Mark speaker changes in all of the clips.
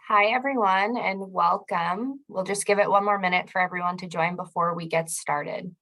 Speaker 1: Hi, everyone, and welcome. We'll just give it one more minute for everyone to join before we get started.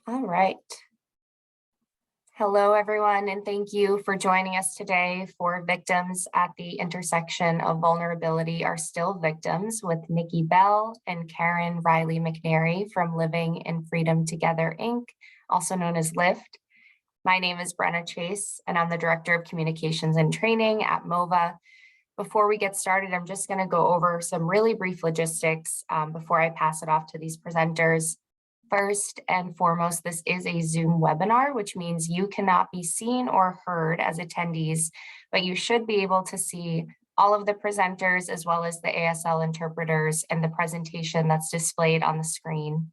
Speaker 1: All right. Hello, everyone, and thank you for joining us today for Victims at the Intersection of Vulnerability Are Still Victims with Nikki Bell and Karen Riley-McNary from Living in Freedom Together, Inc., also known as LIFT. My name is Brenna Chase, and I'm the Director of Communications and Training at MOVA. Before we get started, I'm just going to go over some really brief logistics before I pass it off to these presenters. First and foremost, this is a Zoom webinar, which means you cannot be seen or heard as attendees, but you should be able to see all of the presenters as well as the ASL interpreters and the presentation that's displayed on the screen.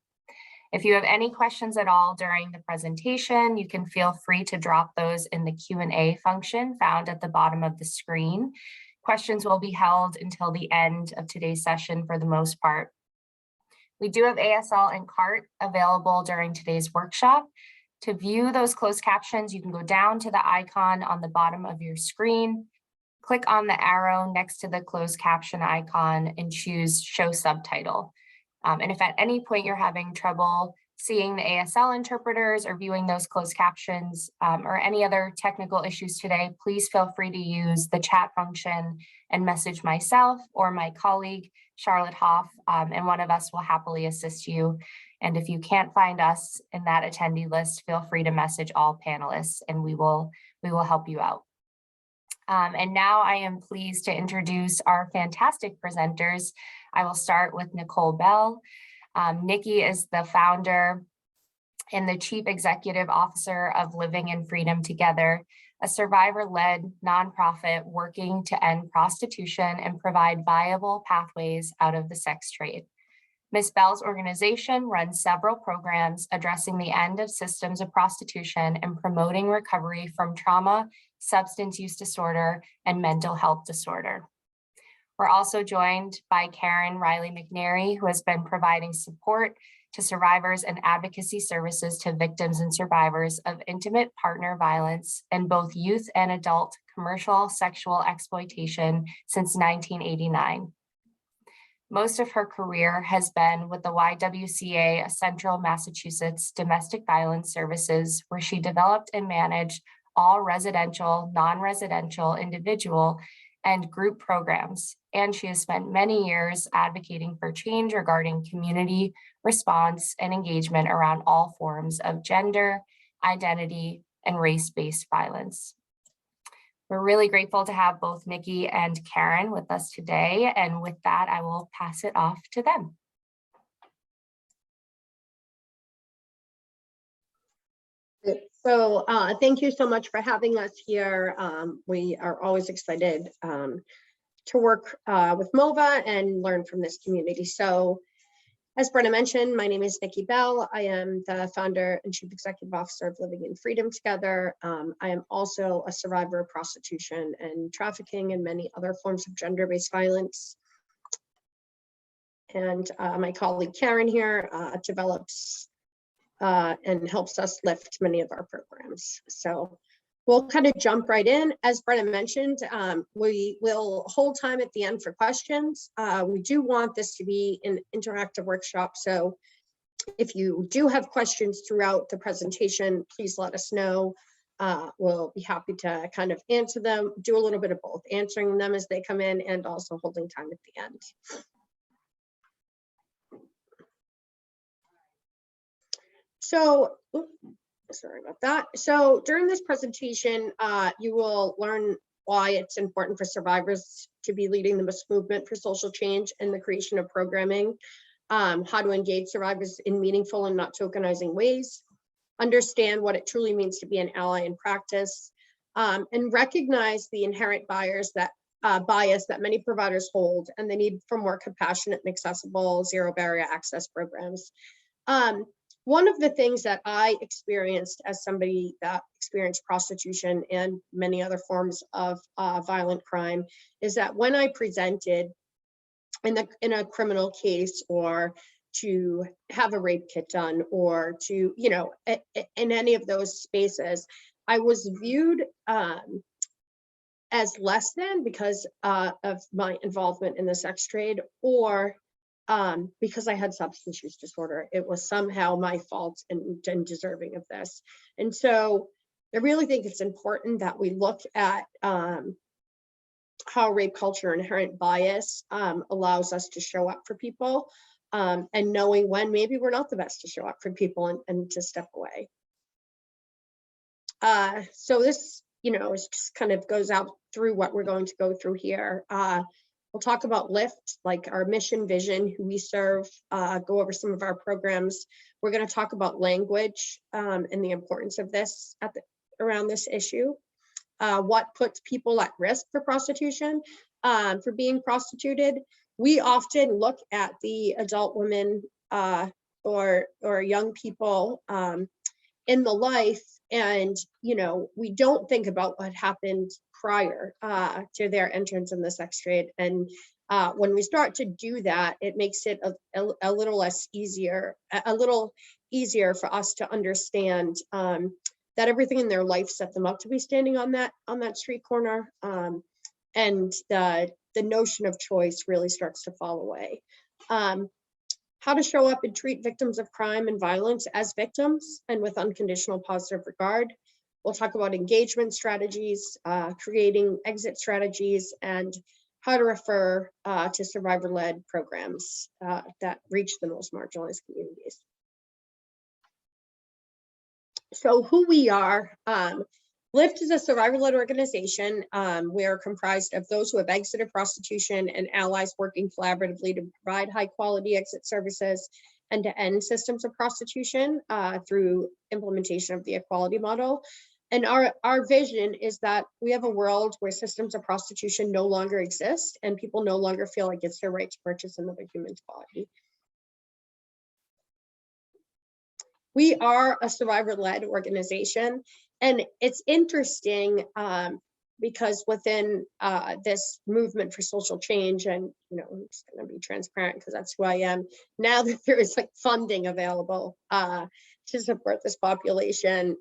Speaker 1: If you have any questions at all during the presentation, you can feel free to drop those in the Q&A function found at the bottom of the screen. Questions will be held until the end of today's session for the most part. We do have ASL and CART available during today's workshop. To view those closed captions, you can go down to the icon on the bottom of your screen, click on the arrow next to the closed caption icon and choose Show Subtitle. And if at any point you're having trouble seeing the ASL interpreters or viewing those closed captions or any other technical issues today, please feel free to use the chat function and message myself or my colleague, Charlotte Hoff, and one of us will happily assist you. And if you can't find us in that attendee list, feel free to message all panelists and we will help you out. And now I am pleased to introduce our fantastic presenters. I will start with Nicole Bell. Nikki is the founder and the Chief Executive Officer of Living in Freedom Together, a survivor-led nonprofit working to end prostitution and provide viable pathways out of the sex trade. Ms. Bell's organization runs several programs addressing the end of systems of prostitution and promoting recovery from trauma, substance use disorder, and mental health disorder. We're also joined by Karen Riley-McNary, who has been providing support to survivors and advocacy services to victims and survivors of intimate partner violence in both youth and adult commercial sexual exploitation since 1989. Most of her career has been with the YWCA Central Massachusetts Domestic Violence Services, where she developed and managed all residential, non-residential, individual, and group programs. And she has spent many years advocating for change regarding community response and engagement around all forms of gender, identity, and race-based violence. We're really grateful to have both Nikki and Karen with us today. And with that, I will pass it off to them.
Speaker 2: So thank you so much for having us here. We are always excited to work with MOVA and learn from this community. So as Brenna mentioned, my name is Nikki Bell. I am the founder and Chief Executive Officer of Living in Freedom Together. I am also a survivor of prostitution and trafficking and many other forms of gender-based violence. And my colleague Karen here develops and helps us lift many of our programs. So we'll kind of jump right in. As Brenna mentioned, we will hold time at the end for questions. We do want this to be an interactive workshop. So if you do have questions throughout the presentation, please let us know. We'll be happy to kind of answer them, do a little bit of both, answering them as they come in and also holding time at the end. So, sorry about that. So during this presentation, you will learn why it's important for survivors to be leading the movement for social change and the creation of programming, how to engage survivors in meaningful and not tokenizing ways, understand what it truly means to be an ally in practice, and recognize the inherent barriers that bias that many providers hold, and the need for more compassionate and accessible zero barrier access programs. One of the things that I experienced as somebody that experienced prostitution and many other forms of violent crime is that when I presented in a criminal case, or to have a rape kit done, or to, you know, in any of those spaces, I was viewed as less than because of my involvement in the sex trade, or because I had substance use disorder. It was somehow my fault and deserving of this. And so I really think it's important that we look at how rape culture inherent bias allows us to show up for people, and knowing when maybe we're not the best to show up for people, and to step away. So this, you know, is just kind of goes out through what we're going to go through here. We'll talk about LIFT, like our mission, vision, who we serve, go over some of our programs. We're going to talk about language and the importance of this around this issue. What puts people at risk for prostitution, for being prostituted. We often look at the adult women or young people in the life, and you know, we don't think about what happened prior to their entrance in the sex trade. And when we start to do that, it makes it a little less easier, a little easier for us to understand that everything in their life set them up to be standing on that street corner, and the notion of choice really starts to fall away. How to show up and treat victims of crime and violence as victims and with unconditional positive regard. We'll talk about engagement strategies, creating exit strategies, and how to refer to survivor-led programs that reach the most marginalized communities. So who we are, LIFT is a survivor-led organization. We are comprised of those who have exited prostitution and allies working collaboratively to provide high-quality exit services and to end systems of prostitution through implementation of the equality model. And our vision is that we have a world where systems of prostitution no longer exist and people no longer feel like it's their right to purchase another human's body. We are a survivor-led organization, and it's interesting because within this movement for social change, and you know, I'm just going to be transparent because that's who I am. Now that there is like funding available to support this population,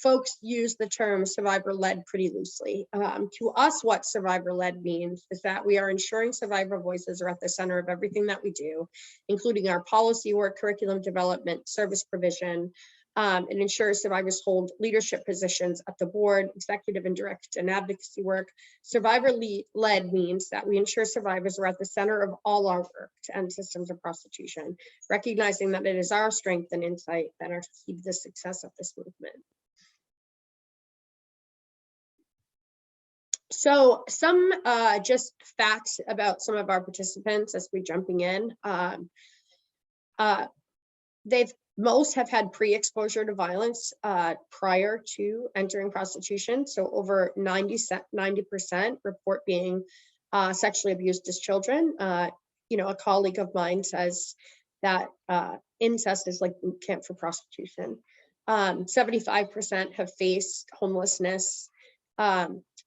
Speaker 2: folks use the term survivor-led pretty loosely. To us, what survivor-led means is that we are ensuring survivor voices are at the center of everything that we do, including our policy work, curriculum development, service provision, and ensure survivors hold leadership positions at the board, executive and direct and advocacy work. Survivor-led means that we ensure survivors are at the center of all our work to end systems of prostitution, recognizing that it is our strength and insight that are key to the success of this movement. So some just facts about some of our participants as we're jumping in. Most have had pre-exposure to violence prior to entering prostitution. So over 90% report being sexually abused as children. You know, a colleague of mine says that incest is like boot camp for prostitution. 75% have faced homelessness.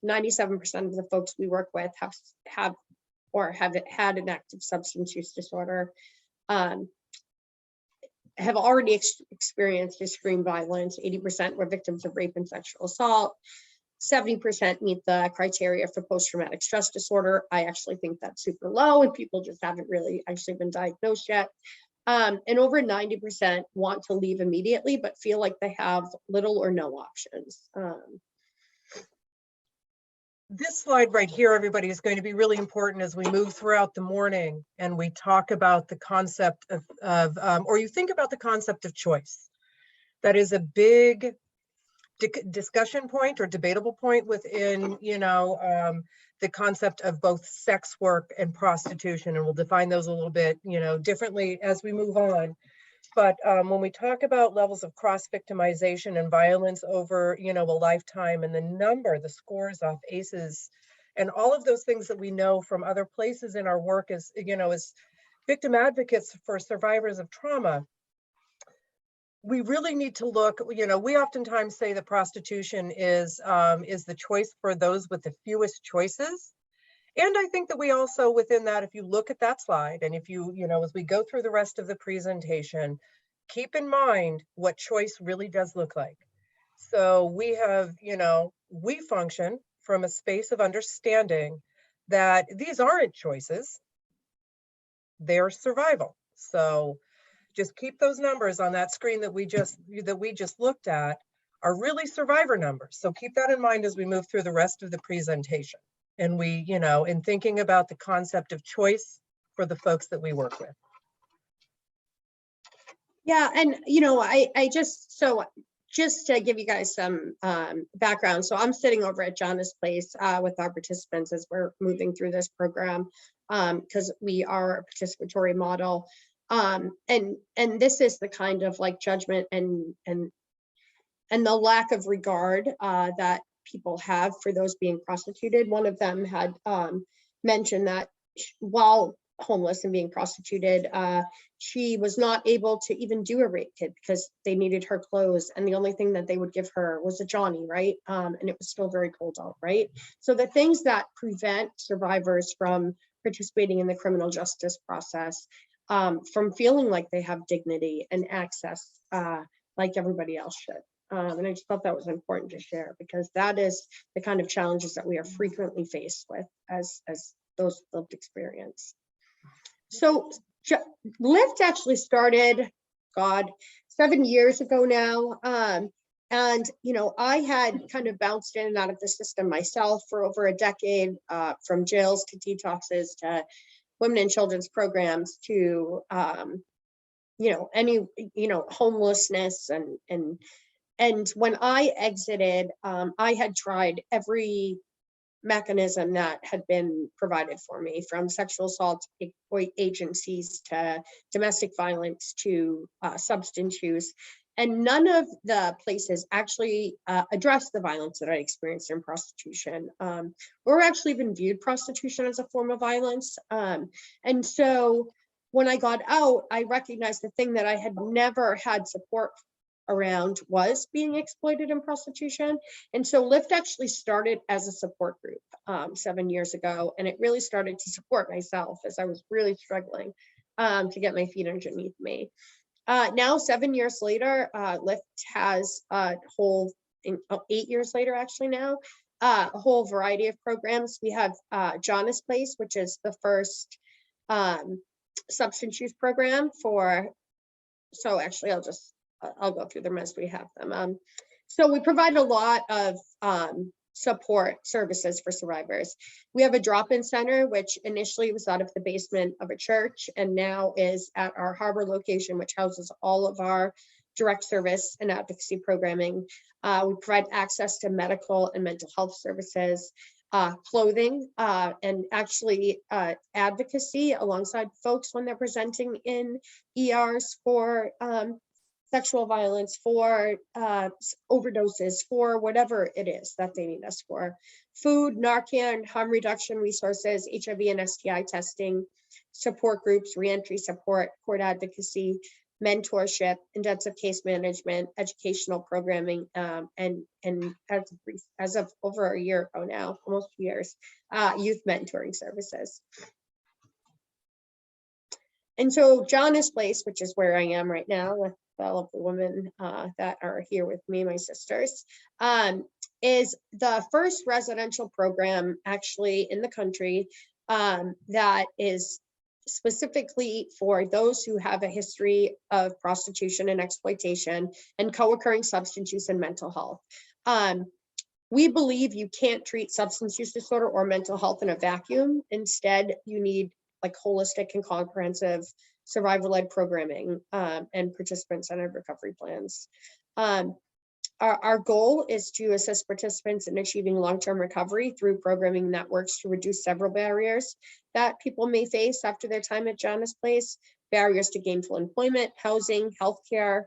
Speaker 2: 97% of the folks we work with have had an active substance use disorder, have already experienced extreme violence. 80% were victims of rape and sexual assault. 70% meet the criteria for post-traumatic stress disorder. I actually think that's super low, and people just haven't really actually been diagnosed yet. And over 90% want to leave immediately, but feel like they have little or no options.
Speaker 3: This slide right here, everybody, is going to be really important as we move throughout the morning and we talk about the concept of or you think about the concept of choice. That is a big discussion point or debatable point within, you know, the concept of both sex work and prostitution, and we'll define those a little bit, you know, differently as we move on. But when we talk about levels of cross-victimization and violence over, you know, a lifetime, and the scores off ACEs, And all of those things that we know from other places in our work as, as victim advocates for survivors of trauma, we really need to look, we oftentimes say that prostitution is the choice for those with the fewest choices. And I think that we also, within that, if you look at that slide, and if you, as we go through the rest of the presentation, keep in mind what choice really does look like. So we have, we function from a space of understanding that these aren't choices, they're survival. So just keep those numbers on that screen that we just looked at are really survivor numbers. So keep that in mind as we move through the rest of the presentation. And we, in thinking about the concept of choice for the folks that we work with.
Speaker 2: Yeah, and I just to give you guys some background. So I'm sitting over at Jana's place with our participants as we're moving through this program because we are a participatory model. And this is the kind of like judgment and the lack of regard that people have for those being prostituted. One of them had mentioned that while homeless and being prostituted, she was not able to even do a rape kit because they needed her clothes, and the only thing that they would give her was a Johnny, right? And it was still very cold out, right? So the things that prevent survivors from participating in the criminal justice process, from feeling like they have dignity and access like everybody else should. And I just thought that was important to share because that is the kind of challenges that we are frequently faced with as those lived experience. So Lyft actually started, 7 years ago now. And, I had kind of bounced in and out of the system myself for over a decade, from jails to detoxes to women and children's programs to, homelessness. And when I exited, I had tried every mechanism that had been provided for me, from sexual assault agencies to domestic violence to substance use. And none of the places actually addressed the violence that I experienced in prostitution, or actually even viewed prostitution as a form of violence. And so when I got out, I recognized the thing that I had never had support around was being exploited in prostitution. And so Lyft actually started as a support group 7 years ago, and it really started to support myself as I was really struggling to get my feet underneath me. Now, 7 years later, Lyft has a whole, 8 years later actually now, a whole variety of programs. We have Jana's Place, which is the first substance use program for, so actually I'll go through them as we have them. So we provide a lot of support services for survivors. We have a drop-in center, which initially was out of the basement of a church and now is at our Harbor location, which houses all of our direct service and advocacy programming. We provide access to medical and mental health services, clothing, and actually advocacy alongside folks when they're presenting in ERs for sexual violence, for overdoses, for whatever it is that they need us for. Food, Narcan, harm reduction resources, HIV and STI testing, support groups, reentry support, court advocacy, mentorship, intensive case management, educational programming, and as of over a year ago now, almost 2 years, youth mentoring services. And so Jana's Place, which is where I am right now with all of the women that are here with me, my sisters, is the first residential program actually in the country that is specifically for those who have a history of prostitution and exploitation and co-occurring substance use and mental health. We believe you can't treat substance use disorder or mental health in a vacuum. Instead, you need like holistic and comprehensive survivor-led programming and participant-centered recovery plans. Our goal is to assist participants in achieving long-term recovery through programming that works to reduce several barriers that people may face after their time at Jana's Place, barriers to gainful employment, housing, healthcare,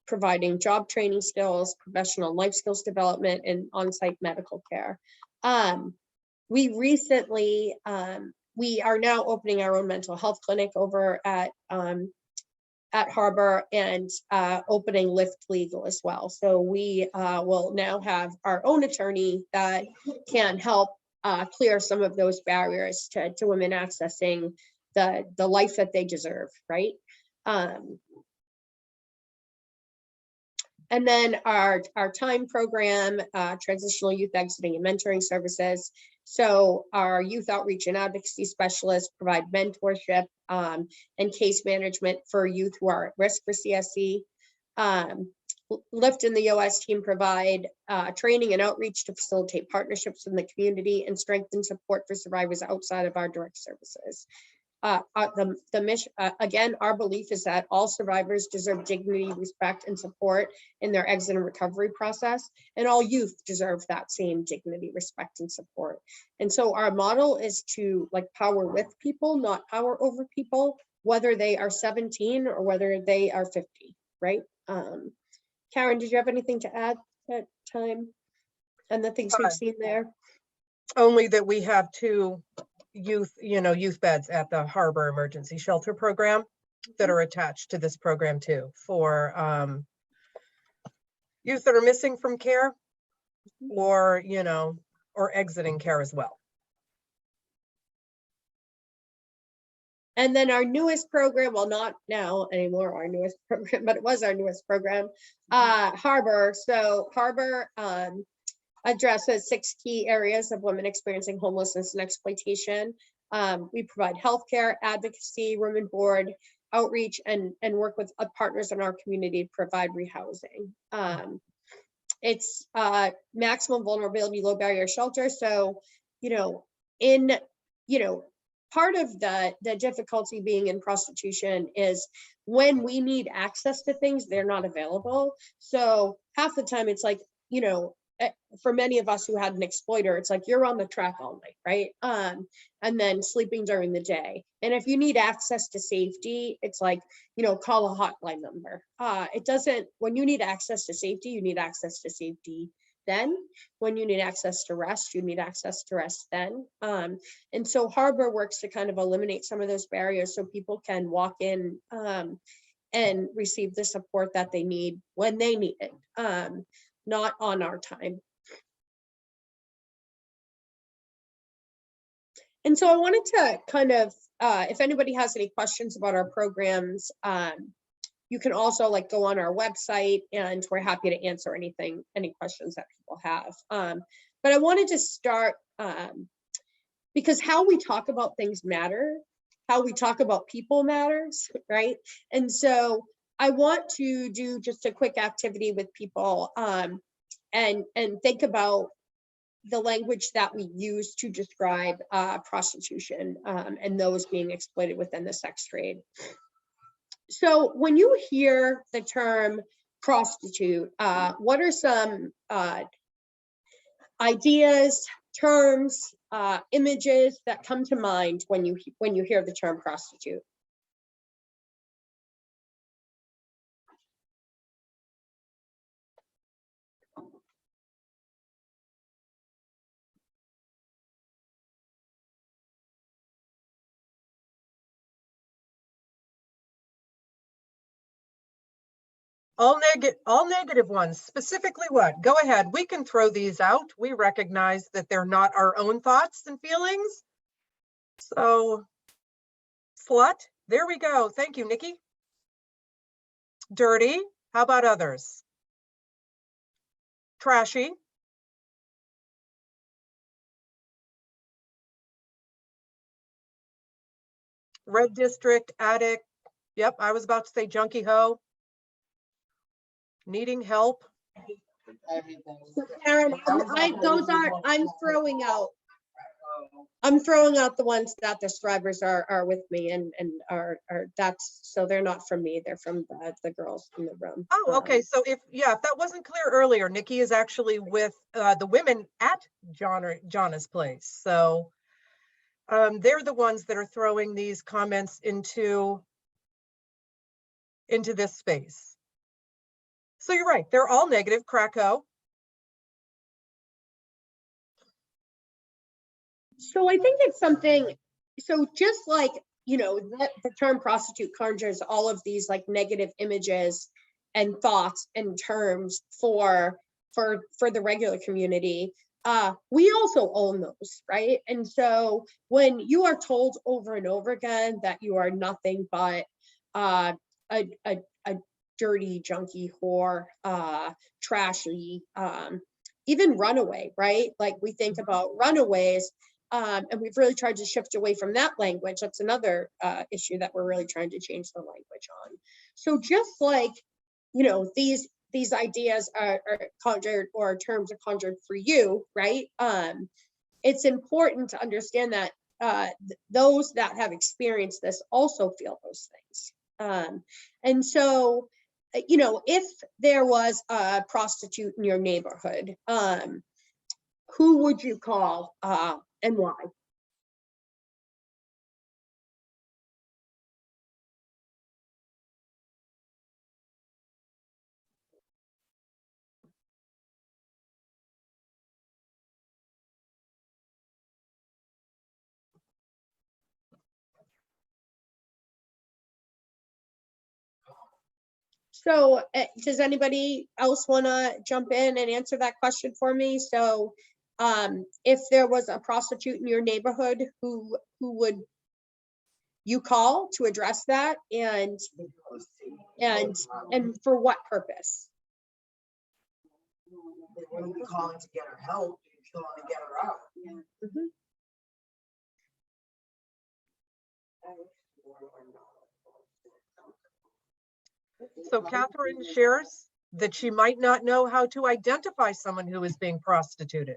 Speaker 2: providing job training skills, professional life skills development, and on-site medical care. We recently, we are now opening our own mental health clinic over at Harbor, and opening Lyft Legal as well. So we will now have our own attorney that can help clear some of those barriers to women accessing the life that they deserve, right? And then our time program, transitional youth exiting and mentoring services. So our youth outreach and advocacy specialists provide mentorship and case management for youth who are at risk for CSE. Lyft and the OS team provide training and outreach to facilitate partnerships in the community and strengthen support for survivors outside of our direct services. The mission, again, our belief is that all survivors deserve dignity, respect, and support in their exit and recovery process, and all youth deserve that same dignity, respect, and support. And so our model is to power with people, not power over people, whether they are 17 or whether they are 50, right? Karen, did you have anything to add at time and the things we've seen there?
Speaker 3: Only that we have 2 youth beds at the Harbor Emergency Shelter Program that are attached to this program too, for youth that are missing from care or, or exiting care as well.
Speaker 2: And then our newest program, well, not now anymore our newest program, but it was our newest program, Harbor. So Harbor addresses 6 key areas of women experiencing homelessness and exploitation. We provide healthcare, advocacy, room and board, outreach, and work with partners in our community to provide rehousing. It's maximum vulnerability, low barrier shelter. So, part of the difficulty being in prostitution is when we need access to things, they're not available. So half the time it's for many of us who had an exploiter, it's you're on the track all night, right? And then sleeping during the day. And if you need access to safety, it's call a hotline number. It doesn't, when you need access to safety, you need access to safety then. When you need access to rest, you need access to rest then. And so Harbor works to kind of eliminate some of those barriers so people can walk in and receive the support that they need when they need it. Not on our time. And so I wanted to kind of, if anybody has any questions about our programs, you can also go on our website, and we're happy to answer any questions that people have. But I wanted to start because how we talk about things matter, how we talk about people matters, right? And so I want to do just a quick activity with people and think about the language that we use to describe prostitution and those being exploited within the sex trade. So when you hear the term prostitute, what are some ideas, terms, images that come to mind when you hear the term prostitute?
Speaker 3: All negative ones. Specifically what? Go ahead. We can throw these out. We recognize that they're not our own thoughts and feelings. So, slut. There we go. Thank you, Nikki. Dirty. How about others? Trashy. Red district, addict. Yep, I was about to say junkie hoe. Needing help.
Speaker 2: So Karen, I'm throwing out the ones that the survivors are with me and are that's, so they're not from me, they're from the girls in the room.
Speaker 3: Oh, okay. So if that wasn't clear earlier, Nikki is actually with the women at Jana's place. So they're the ones that are throwing these comments into this space. So you're right, they're all negative, Krakow.
Speaker 2: So I think it's something, so just like, you know, that the term prostitute conjures all of these like negative images and thoughts and terms for the regular community. We also own those, right? And so when you are told over and over again that you are nothing but a dirty junkie whore, trashy, even runaway, right? Like we think about runaways, and we've really tried to shift away from that language. That's another issue that we're really trying to change the language on. So just like, you know, these ideas are conjured, or terms are conjured for you, right? It's important to understand that those that have experienced this also feel those things. And so, you know, if there was a prostitute in your neighborhood, who would you call and why? So does anybody else want to jump in and answer that question for me? So if there was a prostitute in your neighborhood, who would you call to address that, and for what purpose?
Speaker 4: They wouldn't be calling to get her help, you're calling to get her out.
Speaker 2: Mhm.
Speaker 3: So Catherine shares that she might not know how to identify someone who is being prostituted.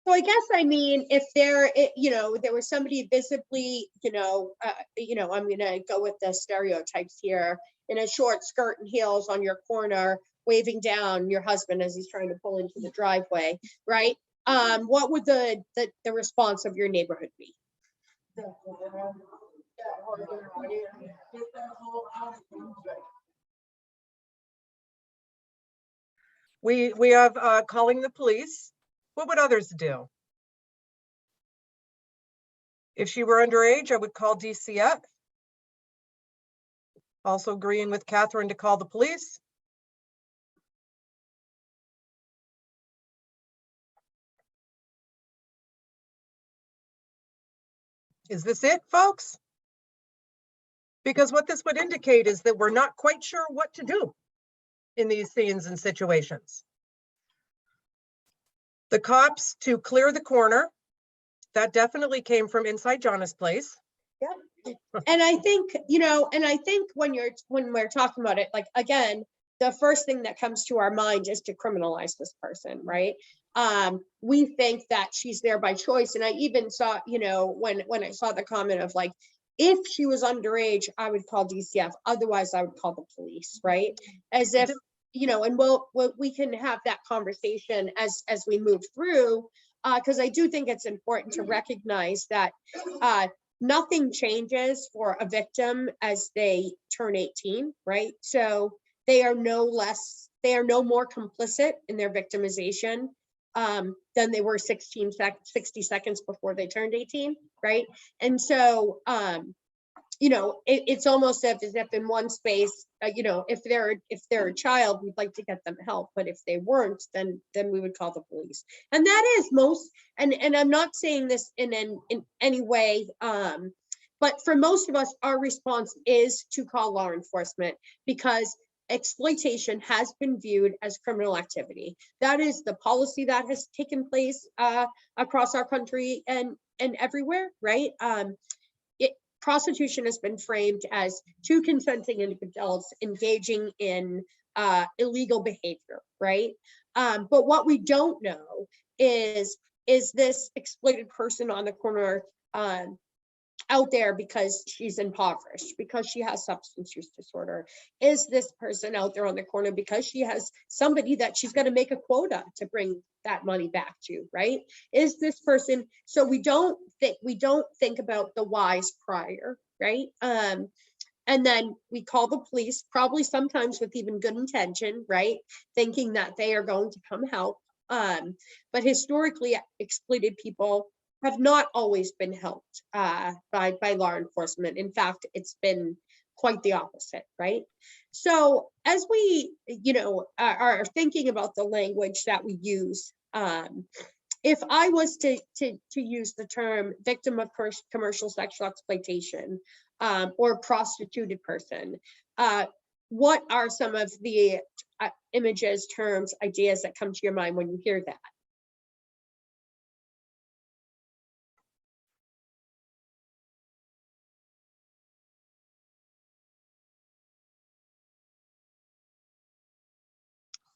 Speaker 2: So I guess, I mean, if there, you know, there was somebody visibly, you know, I'm gonna go with the stereotypes here, in a short skirt and heels on your corner, waving down your husband as he's trying to pull into the driveway, right? What would the response of your neighborhood be?
Speaker 3: We have calling the police. What would others do? If she were underage, I would call DCF. Also agreeing with Catherine to call the police. Is this it, folks? Because what this would indicate is that we're not quite sure what to do in these scenes and situations. The cops to clear the corner, that definitely came from inside Jana's place.
Speaker 2: Yeah. And I think, you know, and I think when we're talking about it, like, again, the first thing that comes to our mind is to criminalize this person, right? We think that she's there by choice. And I even saw, you know, when I saw the comment of like, if she was underage, I would call DCF. Otherwise, I would call the police, right? As if, you know, and we can have that conversation as we move through, because I do think it's important to recognize that nothing changes for a victim as they turn 18, right? So they are no more complicit in their victimization than they were 60 seconds before they turned 18, right? And so, you know, it's almost as if in one space, you know, if they're a child, we'd like to get them help, but if they weren't, then we would call the police. And that is most, and I'm not saying this in any way, but for most of us, our response is to call law enforcement, because exploitation has been viewed as criminal activity. That is the policy that has taken place across our country and everywhere, right? Prostitution has been framed as two consenting adults engaging in illegal behavior, right? But what we don't know is this exploited person on the corner out there because she's impoverished, because she has substance use disorder? Is this person out there on the corner because she has somebody that she's going to make a quota to bring that money back to, right? Is this person, so we don't think about the whys prior, right? And then we call the police, probably sometimes with even good intention, right? Thinking that they are going to come help. But historically, exploited people have not always been helped by law enforcement. In fact, it's been quite the opposite, right? So as we, are thinking about the language that we use, if I was to use the term victim of commercial sexual exploitation or prostituted person, what are some of the images, terms, ideas that come to your mind when you hear that?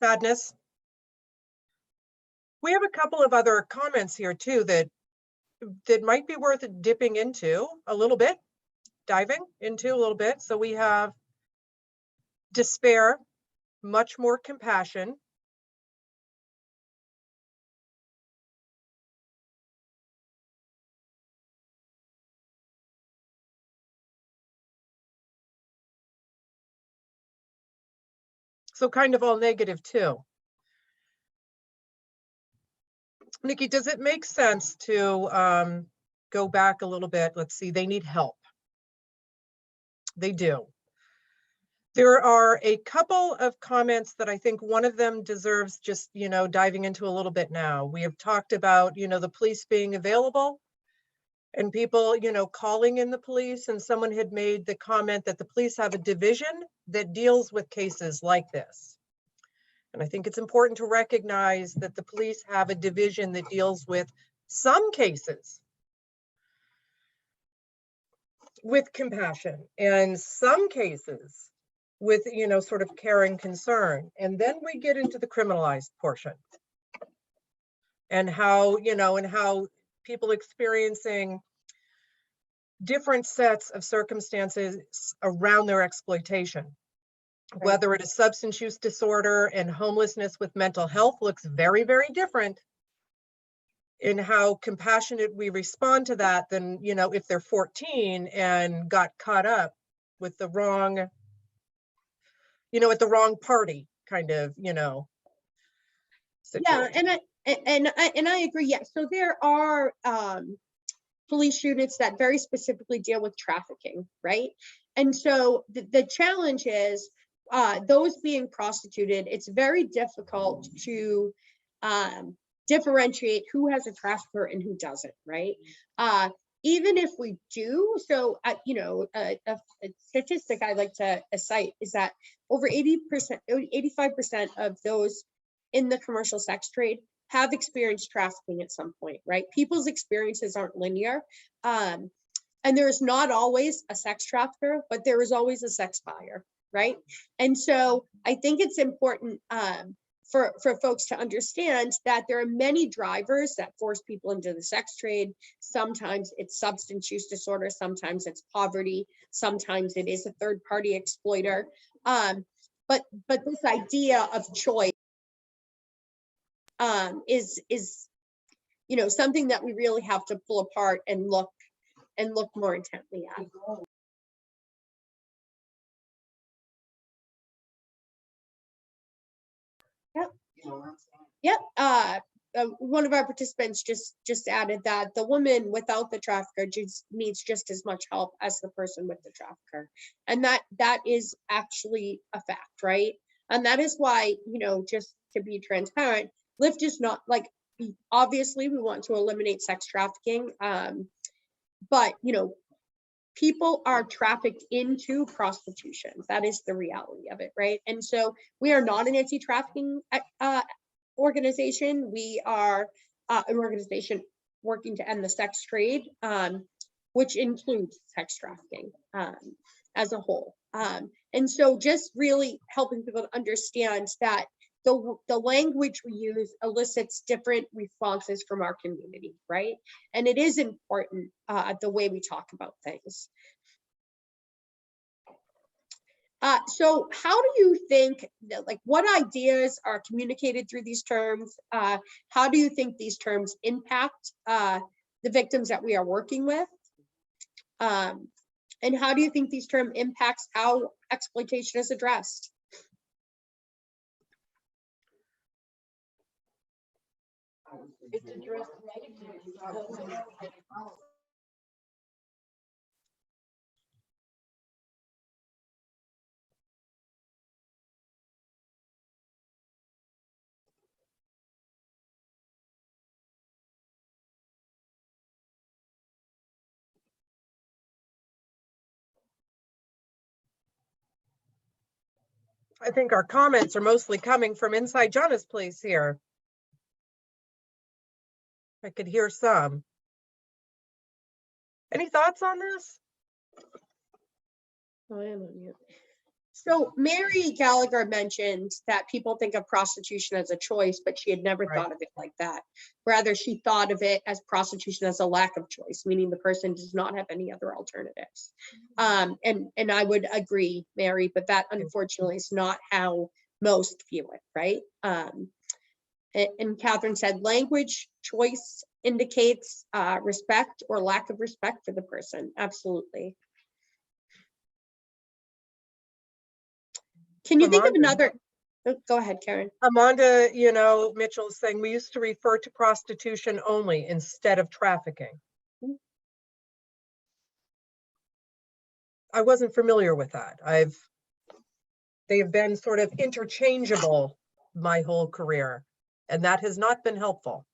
Speaker 3: Sadness. We have a couple of other comments here too that might be worth dipping into a little bit, diving into a little bit. So we have despair, much more compassion. So kind of all negative too. Nikki, does it make sense to go back a little bit? Let's see, they need help. They do. There are a couple of comments that I think one of them deserves just, diving into a little bit now. We have talked about, the police being available and people, calling in the police, and someone had made the comment that the police have a division that deals with cases like this. And I think it's important to recognize that the police have a division that deals with some cases with compassion and some cases with, sort of care and concern. And then we get into the criminalized portion and how, and how people experiencing different sets of circumstances around their exploitation. Right. Whether it is substance use disorder and homelessness with mental health looks very, very different in how compassionate we respond to that than, if they're 14 and got caught up with the wrong, at the wrong party kind of, situation.
Speaker 2: Yeah, and I agree. Yeah, so there are police units that very specifically deal with trafficking, right? And so the challenge is those being prostituted, it's very difficult to differentiate who has a trafficker and who doesn't, right? Even if we do, so a statistic I like to cite is that over 80%, 85% of those in the commercial sex trade have experienced trafficking at some point, right? People's experiences aren't linear. And there's not always a sex trafficker, but there is always a sex buyer, right? And so I think it's important for folks to understand that there are many drivers that force people into the sex trade. Sometimes it's substance use disorder, sometimes it's poverty, sometimes it is a third-party exploiter. But this idea of choice is something that we really have to pull apart and look more intently at. Yep. Yep. One of our participants just added that the woman without the trafficker needs just as much help as the person with the trafficker, and that is actually a fact, right? And that is why, just to be transparent, Lyft is not like, obviously we want to eliminate sex trafficking, but people are trafficked into prostitution. That is the reality of it, right? And so we are not an anti-trafficking organization. We are an organization working to end the sex trade, which includes sex trafficking as a whole. And so just really helping people to understand that the language we use elicits different responses from our community, right? And it is important the way we talk about things. So how do you think, what ideas are communicated through these terms? How do you think these terms impact the victims that we are working with? And how do you think these terms impacts how exploitation is addressed?
Speaker 4: It's addressed negatively.
Speaker 3: I think our comments are mostly coming from inside Jonna's place here. I could hear some. Any thoughts on this?
Speaker 2: Oh, I am on mute. So Mary Gallagher mentioned that people think of prostitution as a choice, but she had never
Speaker 3: Right.
Speaker 2: thought of it like that. Rather, she thought of it as prostitution as a lack of choice, meaning the person does not have any other alternatives. And I would agree, Mary, but that unfortunately is not how most view it, right? And Catherine said, language choice indicates respect or lack of respect for the person. Absolutely. Can you think of
Speaker 3: Amanda.
Speaker 2: another? Oh, go ahead, Karen.
Speaker 3: Amanda, Mitchell is saying we used to refer to prostitution only instead of trafficking. I wasn't familiar with that. They have been sort of interchangeable my whole career, and that has not been helpful.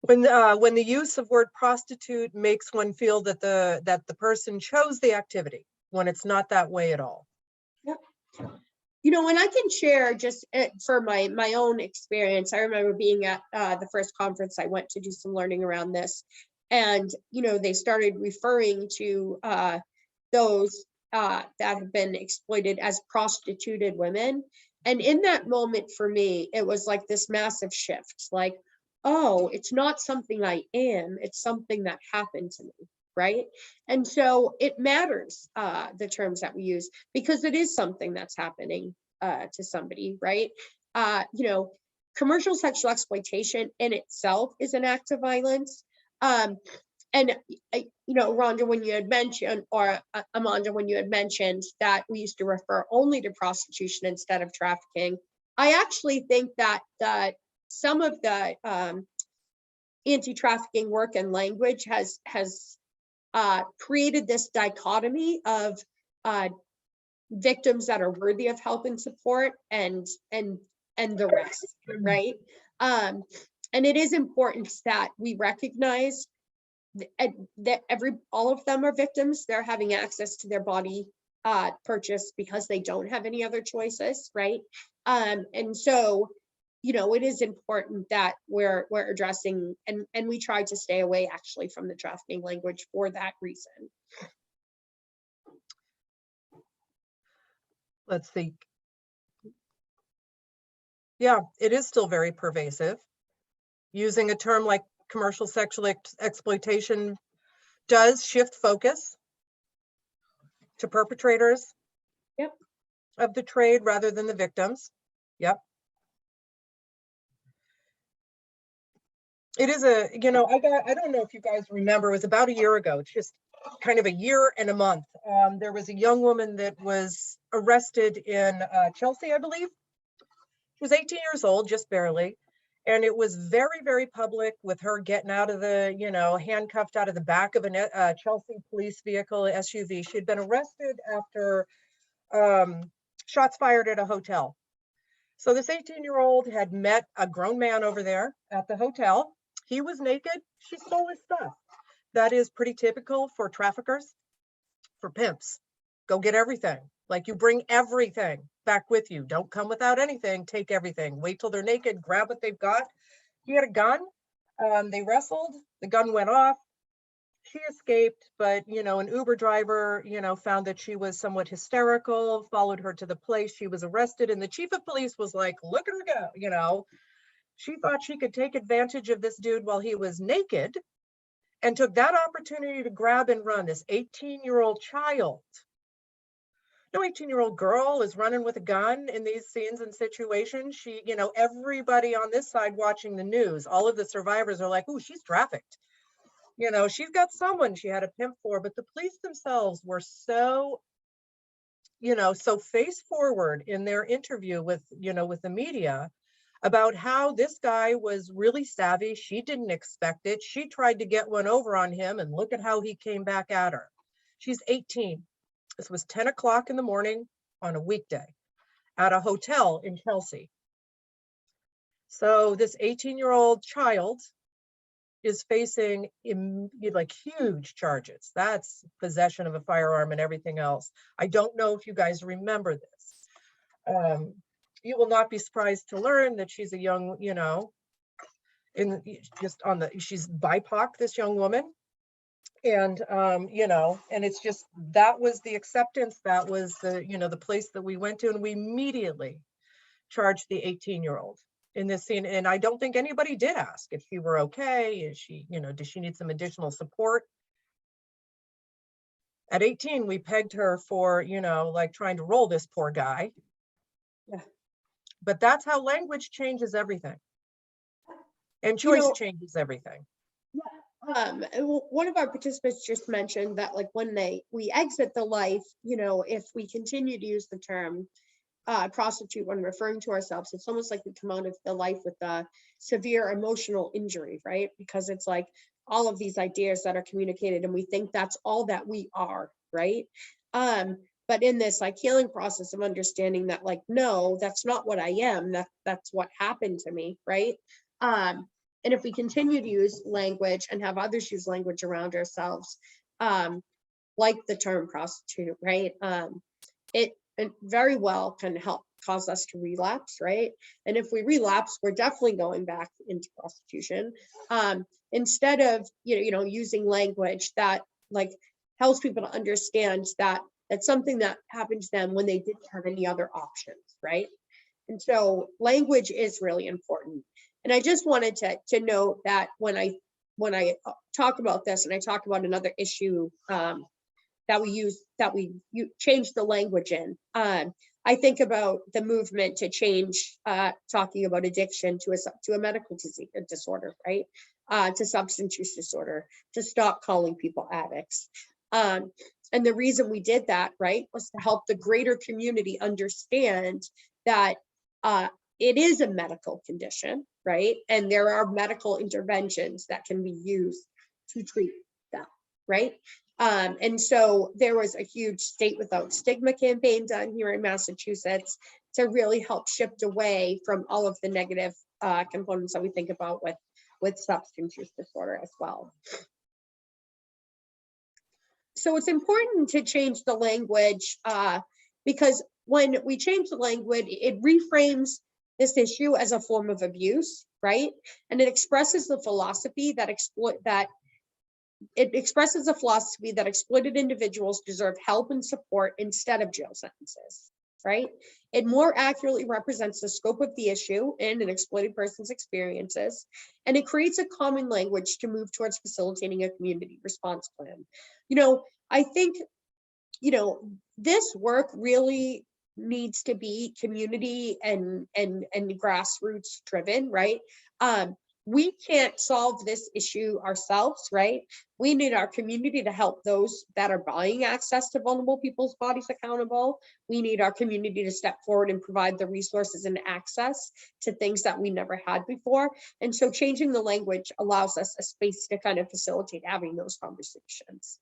Speaker 3: When the use of word prostitute makes one feel that the person chose the activity, when it's not that way at all.
Speaker 2: Yep. And I can share just for my own experience. I remember being at the first conference I went to do some learning around this, and they started referring to those that have been exploited as prostituted women. And in that moment for me, it was like this massive shift, like, oh, it's not something I am, it's something that happened to me, right? And so it matters, the terms that we use, because it is something that's happening to somebody, right? Commercial sexual exploitation in itself is an act of violence. And Rhonda, when you had mentioned, or Amanda, when you had mentioned that we used to refer only to prostitution instead of trafficking, I actually think that some of the anti-trafficking work and language has created this dichotomy of victims that are worthy of help and support and the rest, right? And it is important that we recognize that all of them are victims. They're having access to their body purchase because they don't have any other choices, right? And so it is important that we're addressing, and we try to stay away actually from the trafficking language for that reason.
Speaker 3: Let's see. Yeah, it is still very pervasive. Using a term like commercial sexual exploitation does shift focus to perpetrators of the trade rather than the victims. Yep. It is I don't know if you guys remember, it was about a year ago, it's just kind of a year and a month. There was a young woman that was arrested in Chelsea, I believe. She was 18 years old, just barely. And it was very, very public with her getting out of the, handcuffed out of the back of a Chelsea police vehicle, SUV. She had been arrested after shots fired at a hotel. So this 18-year-old had met a grown man over there at the hotel. He was naked. She stole his stuff. That is pretty typical for traffickers, for pimps. Go get everything. Like, you bring everything back with you. Don't come without anything. Take everything. Wait till they're naked. Grab what they've got. He had a gun. They wrestled. The gun went off. She escaped, but, an Uber driver, found that she was somewhat hysterical, followed her to the place. She was arrested, and the chief of police was like, look at her go, She thought she could take advantage of this dude while he was naked, and took that opportunity to grab and run this 18-year-old child. No 18-year-old girl is running with a gun in these scenes and situations. She, everybody on this side watching the news, all of the survivors are like, "Ooh, she's trafficked." You know, she's got someone she had a pimp for, but the police themselves were so, you know, so face forward in their interview with, you know, with the media about how this guy was really savvy. She didn't expect it. She tried to get one over on him, and look at how he came back at her. She's 18. This was 10 o'clock in the morning on a weekday at a hotel in Chelsea. So this 18-year-old child is facing like huge charges. That's possession of a firearm and everything else. I don't know if you guys remember this. You will not be surprised to learn that she's a young, you know, she's BIPOC, this young woman. And, you know, and it's just, that was the acceptance. That was the, you know, the place that we went to, and we immediately charged the 18-year-old in this scene. And I don't think anybody did ask if she were okay. Is she, you know, does she need some additional support? At 18, we pegged her for, you know, like trying to roll this poor guy.
Speaker 2: Yeah.
Speaker 3: But that's how language changes everything. And choice changes everything.
Speaker 2: One of our participants just mentioned that, like, when we exit the life, you know, if we continue to use the term prostitute when referring to ourselves, it's almost like we come out of the life with a severe emotional injury, right? Because it's like all of these ideas that are communicated, and we think that's all that we are, right? But in this like healing process of understanding that, like, no, that's not what I am. That's what happened to me, right? And if we continue to use language and have others use language around ourselves, like the term prostitute, right? It very well can help cause us to relapse, right? And if we relapse, we're definitely going back into prostitution. Instead of using language that like helps people to understand that that's something that happened to them when they didn't have any other options, right? And so language is really important. And I just wanted to note that when I talk about this, and I talk about another issue that we change the language in, I think about the movement to change talking about addiction to a medical disorder, right? To substance use disorder, to stop calling people addicts. And the reason we did that, right, was to help the greater community understand that it is a medical condition, right? And there are medical interventions that can be used to treat that, right? And so there was a huge State Without Stigma campaign done here in Massachusetts to really help shift away from all of the negative components that we think about with substance use disorder as well. So it's important to change the language because when we change the language, it reframes this issue as a form of abuse, right? And it expresses the philosophy that exploited individuals deserve help and support instead of jail sentences, right? It more accurately represents the scope of the issue and an exploited person's experiences, and it creates a common language to move towards facilitating a community response plan. I think, this work really needs to be community and grassroots driven, right? We can't solve this issue ourselves, right? We need our community to help those that are buying access to vulnerable people's bodies accountable. We need our community to step forward and provide the resources and access to things that we never had before. And so changing the language allows us a space to kind of facilitate having those conversations.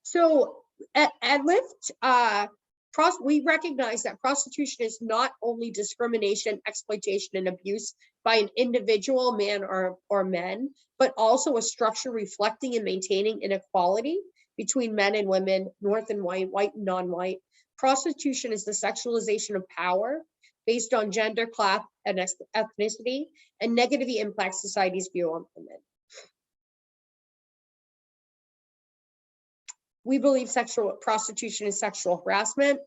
Speaker 2: So at Lift, we recognize that prostitution is not only discrimination, exploitation, and abuse by an individual, man or men, but also a structure reflecting and maintaining inequality between men and women, North and white, white and non-white. Prostitution is the sexualization of power based on gender, class, and ethnicity, and negatively impacts society's view on women. We believe prostitution is sexual harassment,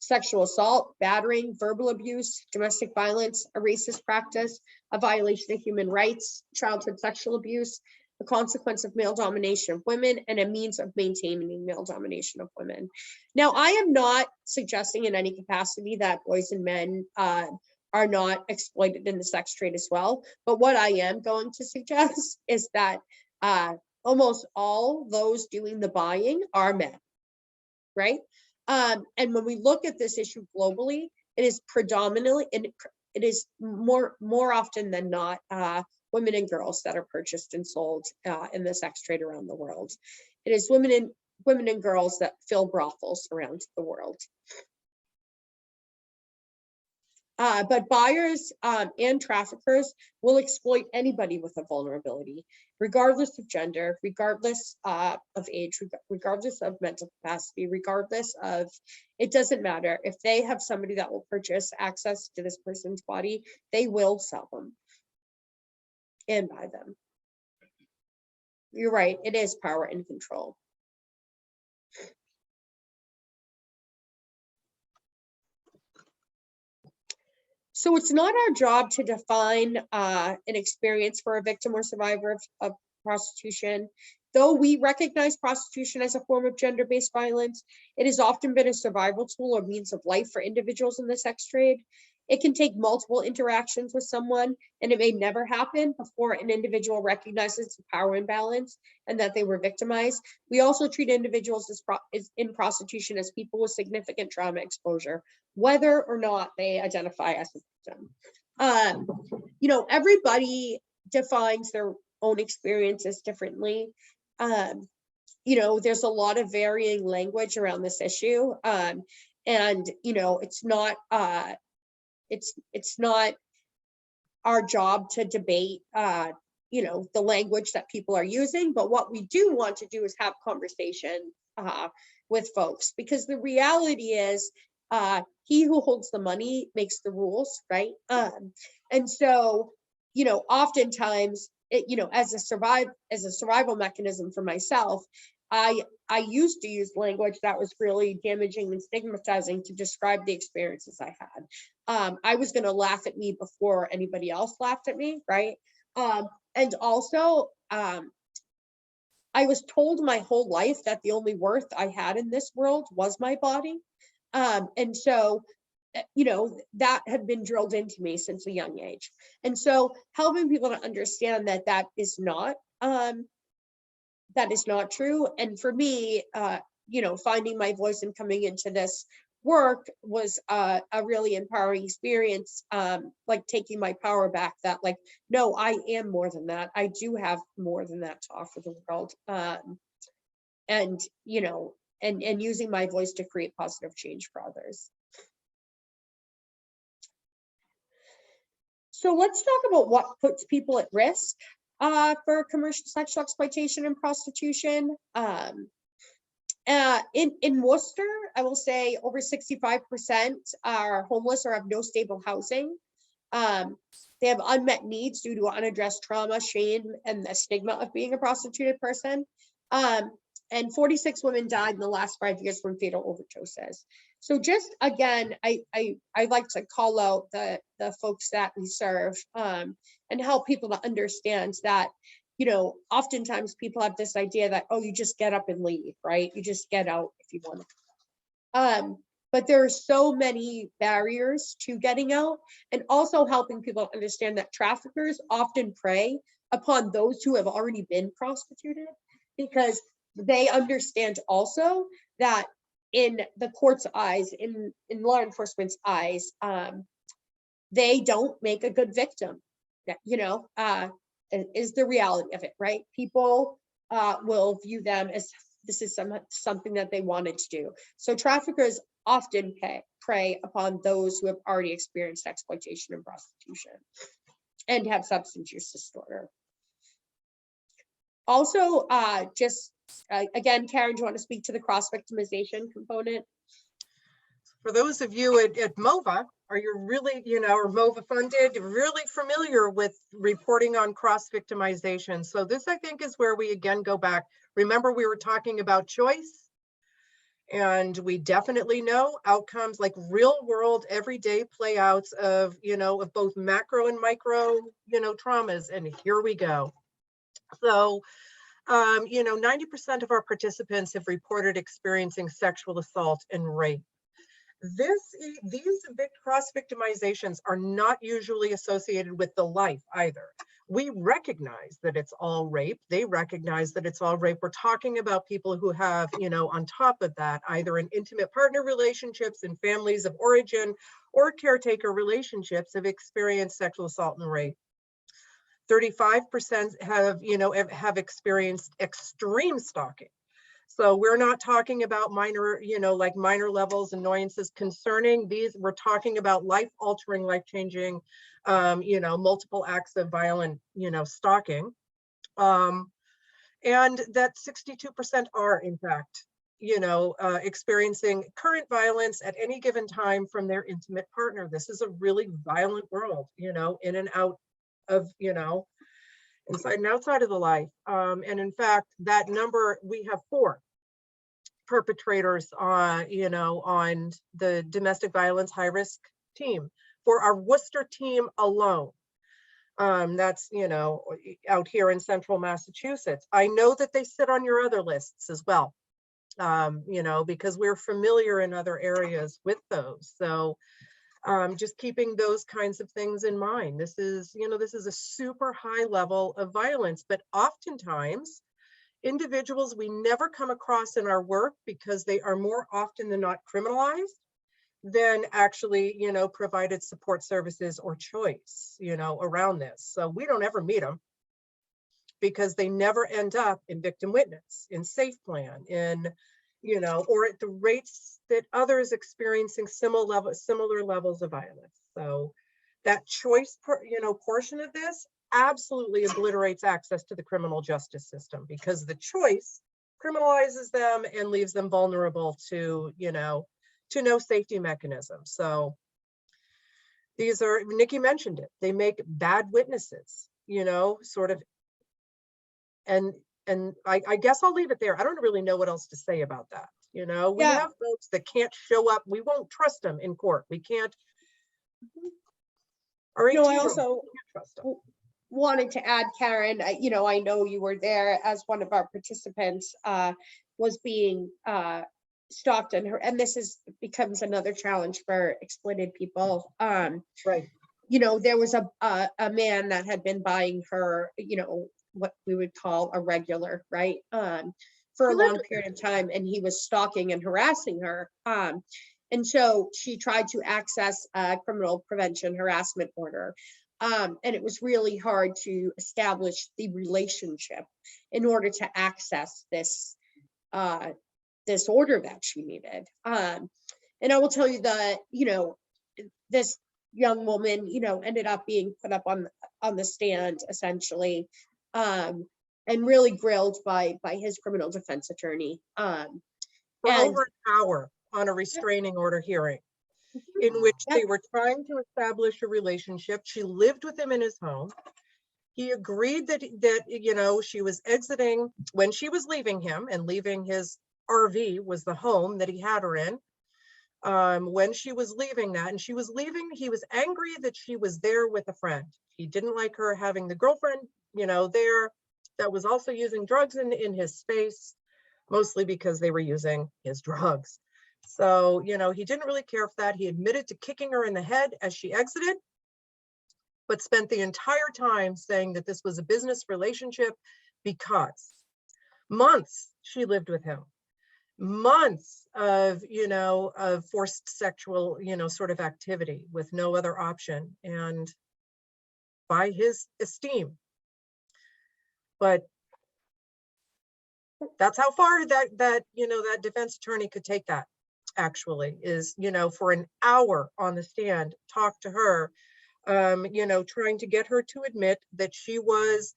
Speaker 2: sexual assault, battering, verbal abuse, domestic violence, a racist practice, a violation of human rights, childhood sexual abuse, a consequence of male domination of women, and a means of maintaining male domination of women. Now, I am not suggesting in any capacity that boys and men are not exploited in the sex trade as well. But what I am going to suggest is that almost all those doing the buying are men, right? And when we look at this issue globally, it is predominantly, and it is more often than not, women and girls that are purchased and sold in the sex trade around the world. It is women and girls that fill brothels around the world. But buyers and traffickers will exploit anybody with a vulnerability, regardless of gender, regardless of age, regardless of mental capacity, regardless of, it doesn't matter. If they have somebody that will purchase access to this person's body, they will sell them and buy them. You're right, it is power and control. So it's not our job to define an experience for a victim or survivor of prostitution. Though we recognize prostitution as a form of gender-based violence, it has often been a survival tool or means of life for individuals in the sex trade. It can take multiple interactions with someone, and it may never happen before an individual recognizes the power imbalance and that they were victimized. We also treat individuals in prostitution as people with significant trauma exposure, whether or not they identify as a victim. You know, everybody defines their own experiences differently. You know, there's a lot of varying language around this issue. And, you know, it's not our job to debate, you know, the language that people are using, but what we do want to do is have conversation with folks, because the reality is he who holds the money makes the rules, right? And so, you know, oftentimes, you know, as a survival mechanism for myself, I used to use language that was really damaging and stigmatizing to describe the experiences I had. I was going to laugh at me before anybody else laughed at me, right? And also, I was told my whole life that the only worth I had in this world was my body. And so, you know, that had been drilled into me since a young age. And so helping people to understand that that is not true. And for me, you know, finding my voice and coming into this work was a really empowering experience, like taking my power back, that like, no, I am more than that. I do have more than that to offer the world. And, you know, and using my voice to create positive change for others. So let's talk about what puts people at risk for commercial sexual exploitation and prostitution. In Worcester, I will say over 65% are homeless or have no stable housing. They have unmet needs due to unaddressed trauma, shame, and the stigma of being a prostituted person. And 46 women died in the last 5 years from fatal overdoses. So just again, I like to call out the folks that we serve and help people to understand that, you know, oftentimes people have this idea that, oh, you just get up and leave, right? You just get out if you want to. But there are so many barriers to getting out, and also helping people understand that traffickers often prey upon those who have already been prostituted, because they understand also that in the court's eyes, in law enforcement's eyes, they don't make a good victim. You know, is the reality of it, right? People will view them as this is something that they wanted to do. So traffickers often prey upon those who have already experienced exploitation and prostitution and have substance use disorder. Also, again, Karen, do you want to speak to the cross-victimization component?
Speaker 3: For those of you at MOVA, are you really, you know, or MOVA funded, really familiar with reporting on cross-victimization? So this, I think, is where we again go back. Remember, we were talking about choice, and we definitely know outcomes like real world, everyday playouts of, you know, of both macro and micro, you know, traumas. And here we go. So, you know, 90% of our participants have reported experiencing sexual assault and rape. These cross-victimizations are not usually associated with the life either. We recognize that it's all rape. They recognize that it's all rape. We're talking about people who have, on top of that, either in intimate partner relationships and families of origin or caretaker relationships have experienced sexual assault and rape. 35% have experienced extreme stalking. So we're not talking about minor, like minor levels, annoyances concerning these. We're talking about life-altering, life-changing, multiple acts of violent, stalking. And that 62% are, in fact, experiencing current violence at any given time from their intimate partner. This is a really violent world, in and out of, inside and outside of the life. And in fact, that number, we have 4 perpetrators, on the domestic violence high risk team for our Worcester team alone. That's, out here in central Massachusetts. I know that they sit on your other lists as well, because we're familiar in other areas with those. So just keeping those kinds of things in mind. This is a super high level of violence, but oftentimes individuals we never come across in our work because they are more often than not criminalized than actually, provided support services or choice, around this. So we don't ever meet them because they never end up in victim witness, in safe plan, in, or at the rates that others experiencing similar levels of violence. So that choice, portion of this absolutely obliterates access to the criminal justice system because the choice criminalizes them and leaves them vulnerable to, to no safety mechanism. So these are, Nikki mentioned it, they make bad witnesses, sort of, and I guess I'll leave it there. I don't really know what else to say about that. We have folks that can't show up. We won't trust them in court. We can't.
Speaker 2: I also wanted to add, Karen, I know you were there as one of our participants was being stalked, and this becomes another challenge for exploited people.
Speaker 3: Right.
Speaker 2: There was a man that had been buying her, what we would call a regular, right? For a long period of time, and he was stalking and harassing her. And so she tried to access a criminal prevention harassment order. And it was really hard to establish the relationship in order to access this this order that she needed. And I will tell you that, this young woman, ended up being put up on the stand essentially, and really grilled by his criminal defense attorney.
Speaker 3: For over an hour on a restraining order hearing, in which they were trying to establish a relationship. She lived with him in his home. He agreed that she was exiting when she was leaving him, and leaving his RV was the home that he had her in. When she was leaving that, and she was leaving, he was angry that she was there with a friend. He didn't like her having the girlfriend, there that was also using drugs in his space, mostly because they were using his drugs. So, he didn't really care for that. He admitted to kicking her in the head as she exited, but spent the entire time saying that this was a business relationship because months she lived with him, months of, of forced sexual, sort of activity with no other option, and by his esteem. But that's how far that defense attorney could take that, actually, is, for an hour on the stand, talk to her, trying to get her to admit that she was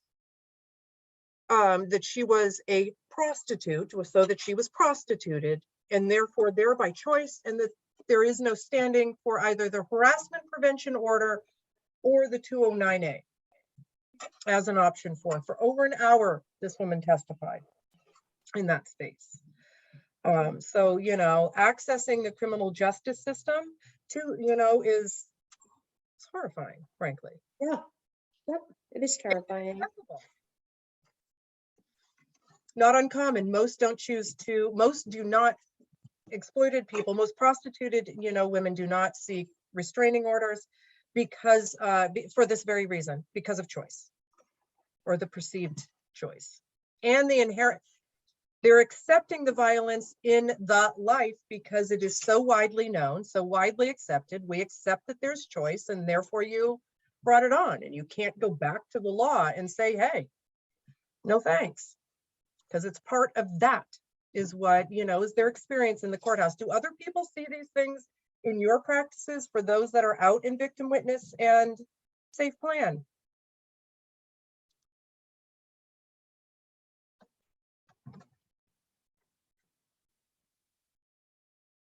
Speaker 3: a prostitute, so that she was prostituted, and therefore there by choice, and that there is no standing for either the harassment prevention order or the 209A as an option for over an hour. This woman testified in that space. So, accessing the criminal justice system too, is horrifying, frankly.
Speaker 2: Yeah, it is terrifying.
Speaker 3: Not uncommon. Most do not exploited people, most prostituted, women do not seek restraining orders because for this very reason, because of choice or the perceived choice and the inherent. They're accepting the violence in the life because it is so widely known, so widely accepted. We accept that there's choice and therefore you brought it on, and you can't go back to the law and say, hey, no thanks, because it's part of that is what, is their experience in the courthouse. Do other people see these things in your practices for those that are out in victim witness and safe plan?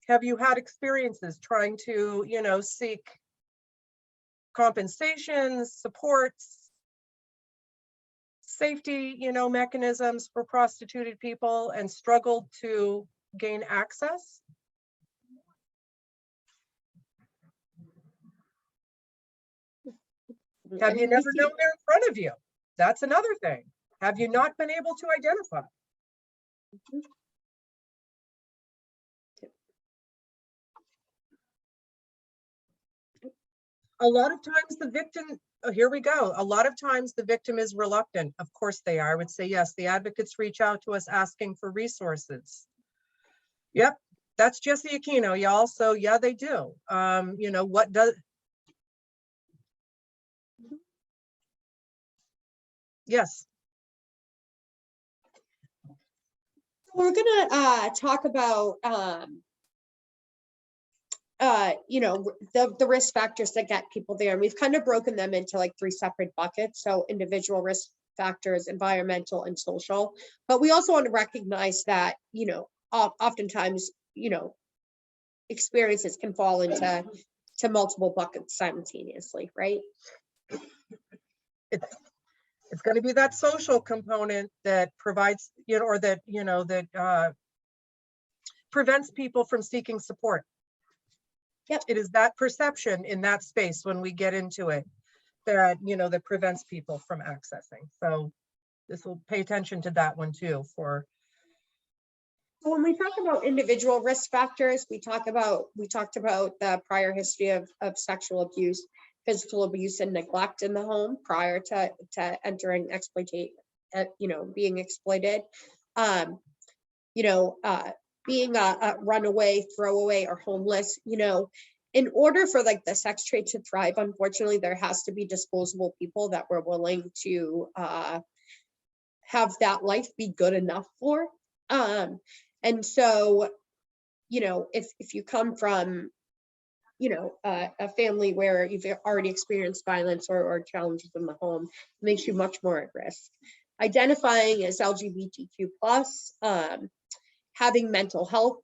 Speaker 3: Have you had experiences trying to, seek compensations, supports, safety, mechanisms for prostituted people and struggled to gain access? Have you never known they're in front of you? That's another thing. Have you not been able to identify? A lot of times the victim, oh, here we go. A lot of times the victim is reluctant. Of course they are. I would say, yes, the advocates reach out to us asking for resources. Yep, that's Jesse Aquino, y'all. So yeah, they do. What does, yes.
Speaker 2: We're gonna talk about the risk factors that get people there. And we've kind of broken them into like 3 separate buckets. So individual risk factors, environmental and social. But we also want to recognize that, oftentimes, experiences can fall into multiple buckets simultaneously, right?
Speaker 3: It's going to be that social component that provides, or that, that prevents people from seeking support.
Speaker 2: Yep.
Speaker 3: It is that perception in that space when we get into it that, that prevents people from accessing. So this will pay attention to that one too. So
Speaker 2: when we talk about individual risk factors, we talked about the prior history of sexual abuse, physical abuse and neglect in the home prior to entering exploitation, being exploited, being a runaway, throwaway, or homeless. In order for like the sex trade to thrive, unfortunately, there has to be disposable people that we're willing to have that life be good enough for. And so, if you come from, a family where you've already experienced violence or challenges in the home, it makes you much more at risk. Identifying as LGBTQ+, having mental health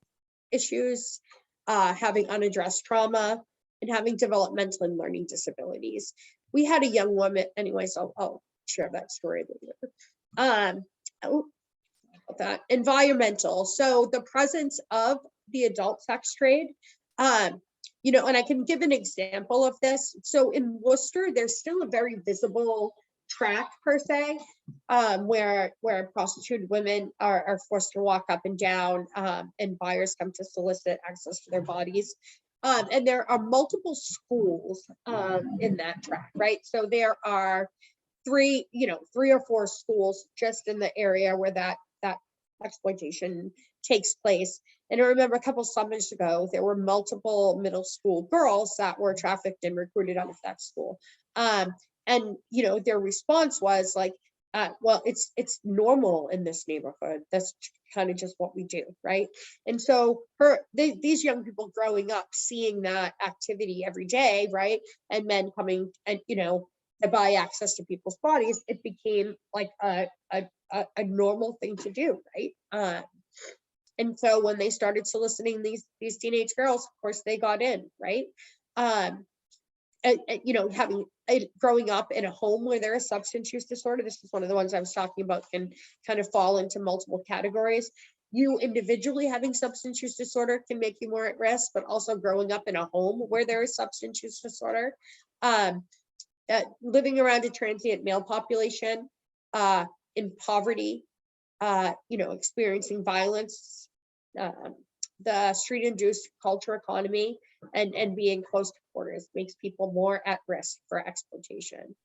Speaker 2: issues, having unaddressed trauma, and having developmental and learning disabilities. We had a young woman, anyways, I'll share that story later. That environmental, so the presence of the adult sex trade, and I can give an example of this. So in Worcester, there's still a very visible track per se, where prostituted women are forced to walk up and down, and buyers come to solicit access to their bodies. And there are multiple schools in that track, right? So there are 3 or 4 schools just in the area where that exploitation takes place. And I remember a couple summers ago, there were multiple middle school girls that were trafficked and recruited out of that school. And their response was like, well, it's normal in this neighborhood. That's kind of just what we do, right? And so these young people growing up, seeing that activity every day, right? And men coming and to buy access to people's bodies, it became like a normal thing to do, right? And so when they started soliciting these teenage girls, of course they got in, right? Having growing up in a home where there is substance use disorder, this is one of the ones I was talking about, can kind of fall into multiple categories. You individually having substance use disorder can make you more at risk, but also growing up in a home where there is substance use disorder, living around a transient male population, in poverty, experiencing violence, the street-induced culture economy and being close to borders makes people more at risk for exploitation.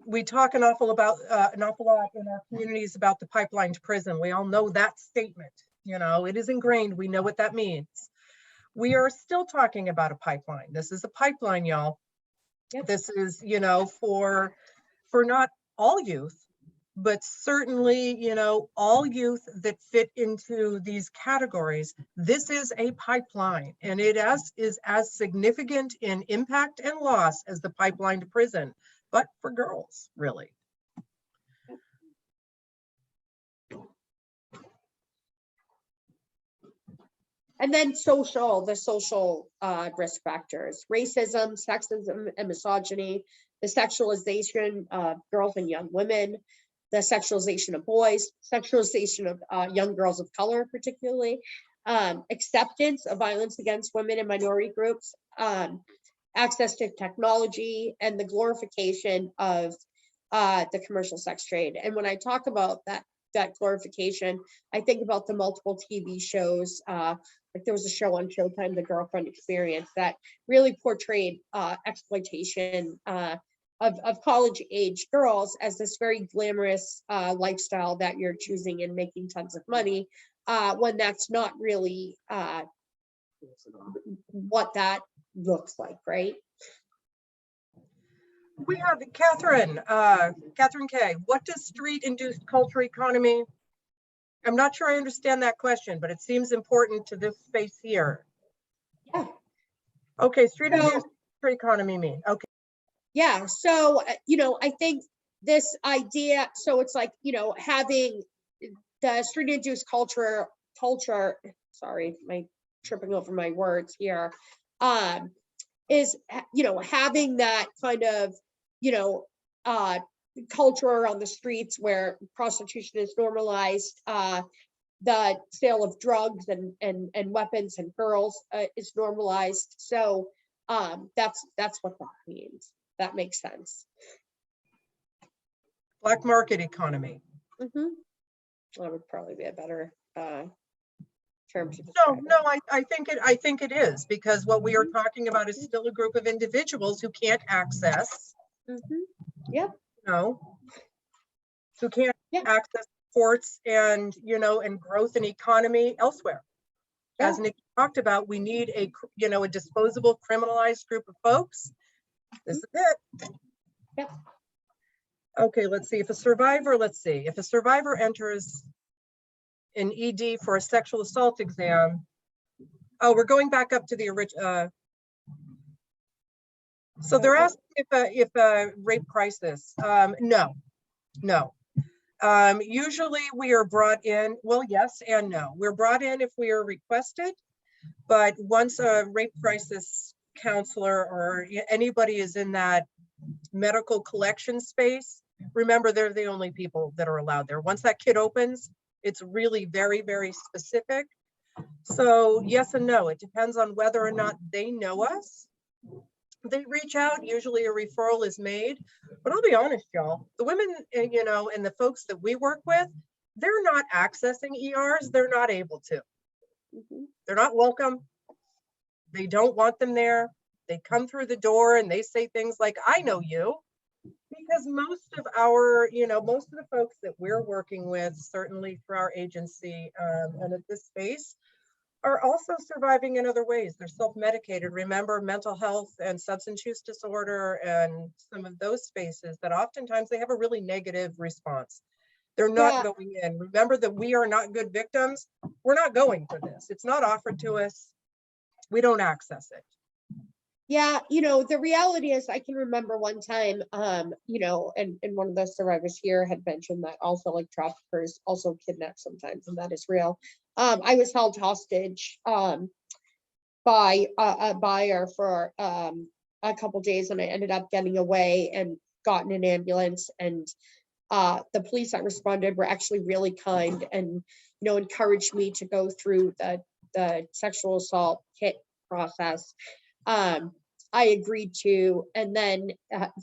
Speaker 3: We talk an awful lot in our communities about the pipeline to prison. We all know that statement. You know, it is ingrained. We know what that means. We are still talking about a pipeline. This is a pipeline, y'all.
Speaker 2: Yep.
Speaker 3: This is, you know, for not all youth, but certainly, you know, all youth that fit into these categories. This is a pipeline, and it is as significant in impact and loss as the pipeline to prison, but for girls, really.
Speaker 2: And then the social risk factors, racism, sexism, and misogyny, the sexualization of girls and young women, the sexualization of boys, sexualization of young girls of color, particularly, acceptance of violence against women and minority groups, access to technology, and the glorification of the commercial sex trade. And when I talk about that glorification, I think about the multiple TV shows. Like there was a show on Showtime, The Girlfriend Experience, that really portrayed exploitation of college age girls as this very glamorous lifestyle that you're choosing and making tons of money, when that's not really what that looks like, right?
Speaker 3: We have Catherine K. What does street-induced culture economy? I'm not sure I understand that question, but it seems important to this space here.
Speaker 2: Yeah.
Speaker 3: Okay, street-induced culture economy mean, okay.
Speaker 2: Yeah, so, you know, I think this idea, so it's like, you know, having the street-induced culture, sorry, my tripping over my words here, is, you know, having that kind of, you know, culture on the streets where prostitution is normalized, the sale of drugs and weapons and girls is normalized. So that's what that means. That makes sense.
Speaker 3: Black market economy.
Speaker 2: That would probably be a better term to
Speaker 3: No,
Speaker 2: describe
Speaker 3: no, I think it is, because what we are talking about is still a group of individuals who can't access.
Speaker 2: Yep.
Speaker 3: You know, who can't
Speaker 2: Yeah.
Speaker 3: access ports and, you know, and growth and economy elsewhere.
Speaker 2: Yeah.
Speaker 3: As Nick talked about, we need a, you know, a disposable criminalized group of folks. This is it.
Speaker 2: Yep.
Speaker 3: Okay, let's see. If a survivor enters an ED for a sexual assault exam. Oh, we're going back up to the original. So they're asking if a rape crisis. No. Usually we are brought in, well, yes and no. We're brought in if we are requested, but once a rape crisis counselor or anybody is in that medical collection space, remember, they're the only people that are allowed there. Once that kit opens, it's really very, very specific. So yes and no, it depends on whether or not they know us. They reach out, usually a referral is made, but I'll be honest, y'all, the women, you know, and the folks that we work with, they're not accessing ERs. They're not able to. They're not welcome. They don't want them there. They come through the door and they say things like, I know you. Because most of our, you know, most of the folks that we're working with, certainly for our agency and at this space, are also surviving in other ways. They're self-medicated. Remember, mental health and substance use disorder and some of those spaces that oftentimes they have a really negative response. They're not going in. Remember that we are not good victims. We're not going for this. It's not offered to us. We don't access it.
Speaker 2: Yeah, you know, the reality is I can remember one time, you know, and one of the survivors here had mentioned that also like traffickers also kidnap sometimes, and that is real. I was held hostage by a buyer for a couple days, and I ended up getting away and got in an ambulance, and the police that responded were actually really kind and, you know, encouraged me to go through the sexual assault kit process. I agreed to, and then,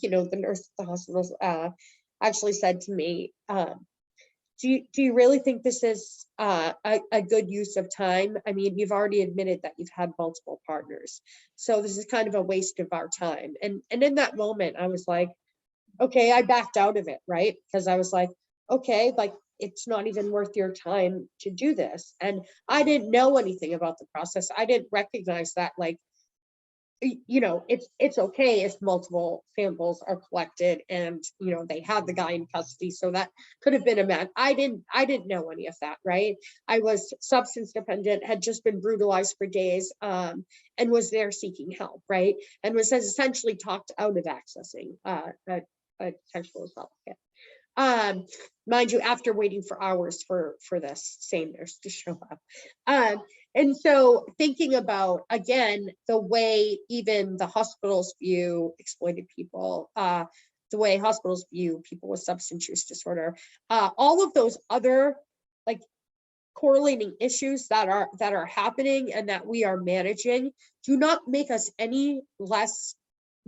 Speaker 2: you know, the nurse at the hospital actually said to me, do you really think this is a good use of time? I mean, you've already admitted that you've had multiple partners. So this is kind of a waste of our time. And in that moment, I was like, okay, I backed out of it, right? Because I was like, okay, like it's not even worth your time to do this. And I didn't know anything about the process. I didn't recognize that, like, you know, it's okay if multiple samples are collected and, you know, they had the guy in custody. So that could have been a man. I didn't know any of that, right? I was substance dependent, had just been brutalized for days, and was there seeking help, right? And was essentially talked out of accessing a sexual assault kit. Mind you, after waiting for hours for this same nurse to show up. And so thinking about, again, the way even the hospitals view exploited people, the way hospitals view people with substance use disorder, all of those other like correlating issues that are happening and that we are managing do not make us any less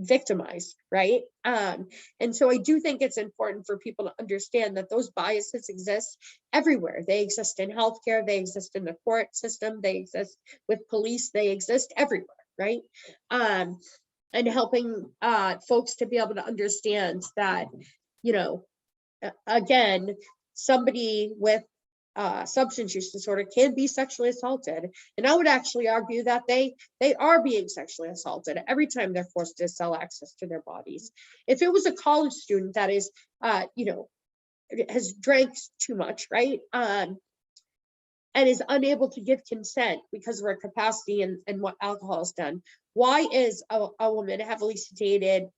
Speaker 2: victimized, right? And so I do think it's important for people to understand that those biases exist everywhere. They exist in healthcare, they exist in the court system, they exist with police, they exist everywhere, right? And helping folks to be able to understand that, you know, again, somebody with substance use disorder can be sexually assaulted. And I would actually argue that they are being sexually assaulted every time they're forced to sell access to their bodies. If it was a college student that is, you know, has drank too much, right? And is unable to give consent because of her capacity and what alcohol has done. Why is a woman heavily sedated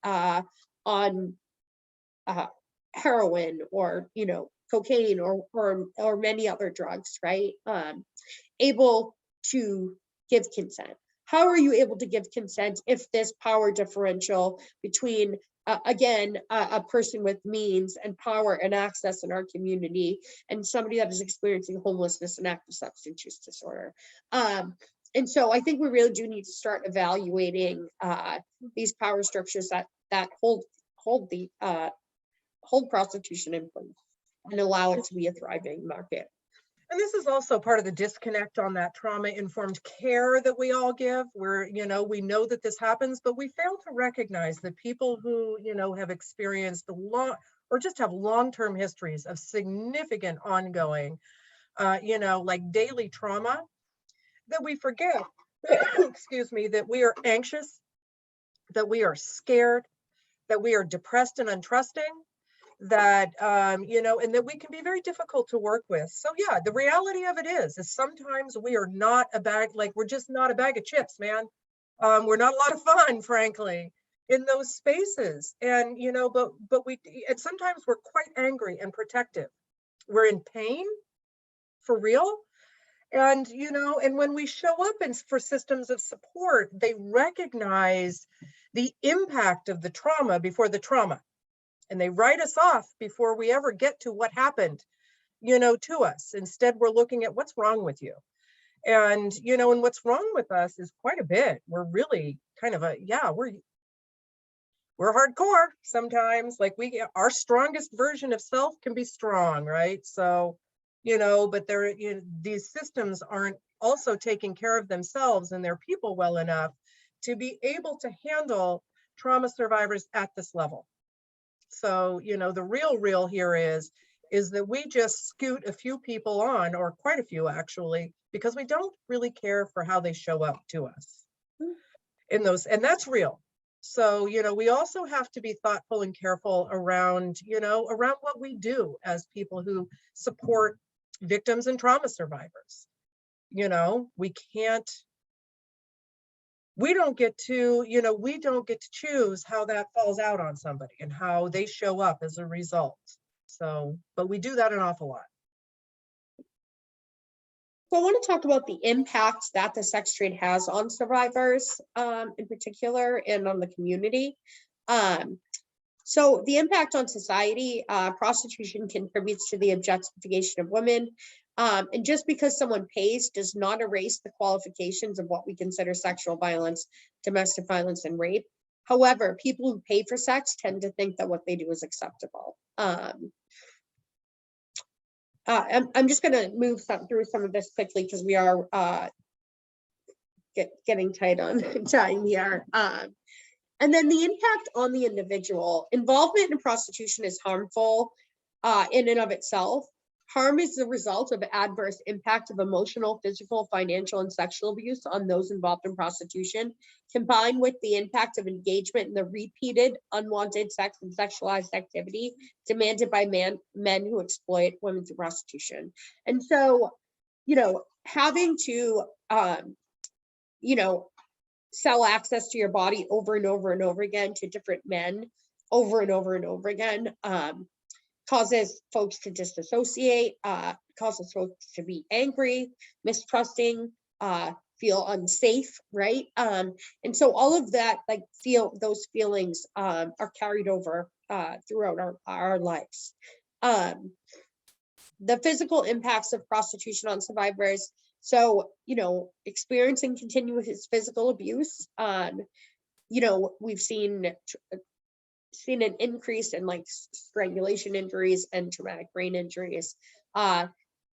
Speaker 2: on heroin or, you know, cocaine or many other drugs, right? Able to give consent. How are you able to give consent if this power differential between, again, a person with means and power and access in our community and somebody that is experiencing homelessness and active substance use disorder? And so I think we really do need to start evaluating these power structures that hold prostitution in place and allow it to be a thriving market.
Speaker 3: And this is also part of the disconnect on that trauma-informed care that we all give, where, you know, we know that this happens, but we fail to recognize that people who, you know, have experienced or just have long-term histories of significant ongoing, you know, like daily trauma, that we forget, excuse me, that we are anxious, that we are scared, that we are depressed and untrusting, that, you know, and that we can be very difficult to work with. So yeah, the reality of it is sometimes we are not we're just not a bag of chips, man. We're not a lot of fun, frankly, in those spaces. And, you know, but and sometimes we're quite angry and protective. We're in pain, for real. And, you know, and when we show up for systems of support, they recognize the impact of the trauma before the trauma. And they write us off before we ever get to what happened, you know, to us. Instead, we're looking at what's wrong with you. And, you know, and what's wrong with us is quite a bit. We're really kind of we're hardcore sometimes. Like our strongest version of self can be strong, right? So, you know, but these systems aren't also taking care of themselves and their people well enough to be able to handle trauma survivors at this level. So, you know, the real here is that we just scoot a few people on, or quite a few actually, because we don't really care for how they show up to us in those, and that's real. So, you know, we also have to be thoughtful and careful around, you know, around what we do as people who support victims and trauma survivors. You know, we don't get to choose how that falls out on somebody and how they show up as a result. So, but we do that an awful lot.
Speaker 2: So I want to talk about the impact that the sex trade has on survivors in particular and on the community. So the impact on society, prostitution contributes to the objectification of women. And just because someone pays does not erase the qualifications of what we consider sexual violence, domestic violence, and rape. However, people who pay for sex tend to think that what they do is acceptable. I'm just going to move through some of this quickly because we are getting tight on time here. And then the impact on the individual. Involvement in prostitution is harmful in and of itself. Harm is the result of adverse impact of emotional, physical, financial, and sexual abuse on those involved in prostitution, combined with the impact of engagement in the repeated unwanted sex and sexualized activity demanded by men who exploit women through prostitution. And so, having to, sell access to your body over and over and over again to different men over and over and over again, causes folks to disassociate, causes folks to be angry, mistrusting, feel unsafe, right? And so all of that, like those feelings are carried over throughout our lives. The physical impacts of prostitution on survivors. So, experiencing continuous physical abuse, we've seen an increase in like strangulation injuries and traumatic brain injuries,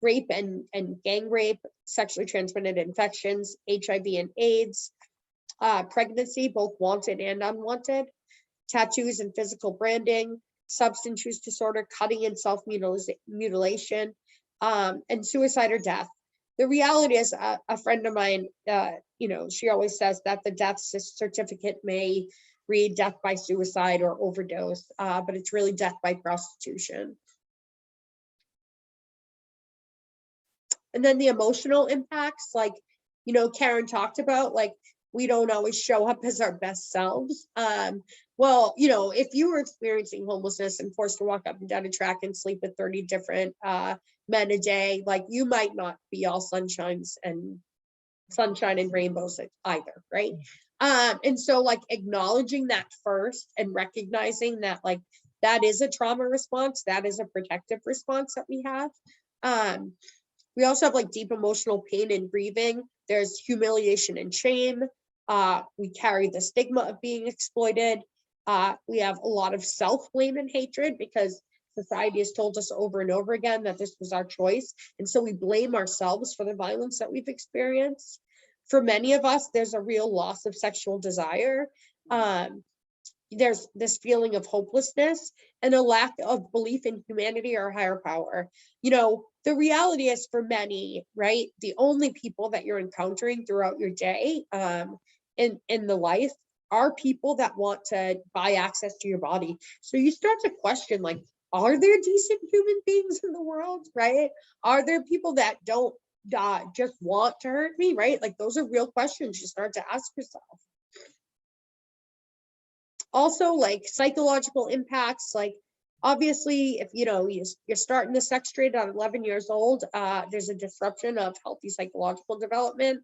Speaker 2: rape and gang rape, sexually transmitted infections, HIV and AIDS, pregnancy, both wanted and unwanted, tattoos and physical branding, substance use disorder, cutting and self-mutilation, and suicide or death. The reality is, a friend of mine, she always says that the death certificate may read death by suicide or overdose, but it's really death by prostitution. And then the emotional impacts, like, Karen talked about, like, we don't always show up as our best selves. Well, if you were experiencing homelessness and forced to walk up and down a track and sleep with 30 different men a day, like, you might not be all sunshine and rainbows either, right? And so, like, acknowledging that first and recognizing that, like, that is a trauma response, that is a protective response that we have. We also have like deep emotional pain and grieving. There's humiliation and shame. We carry the stigma of being exploited. We have a lot of self-blame and hatred because society has told us over and over again that this was our choice. And so we blame ourselves for the violence that we've experienced. For many of us, there's a real loss of sexual desire. There's this feeling of hopelessness and a lack of belief in humanity or higher power. The reality is, for many, right, the only people that you're encountering throughout your day in the life are people that want to buy access to your body. So you start to question, like, are there decent human beings in the world, right? Are there people that don't just want to hurt me, right? Like, those are real questions you start to ask yourself. Also, like, psychological impacts, like, obviously, if you're starting the sex trade at 11 years old, there's a disruption of healthy psychological development.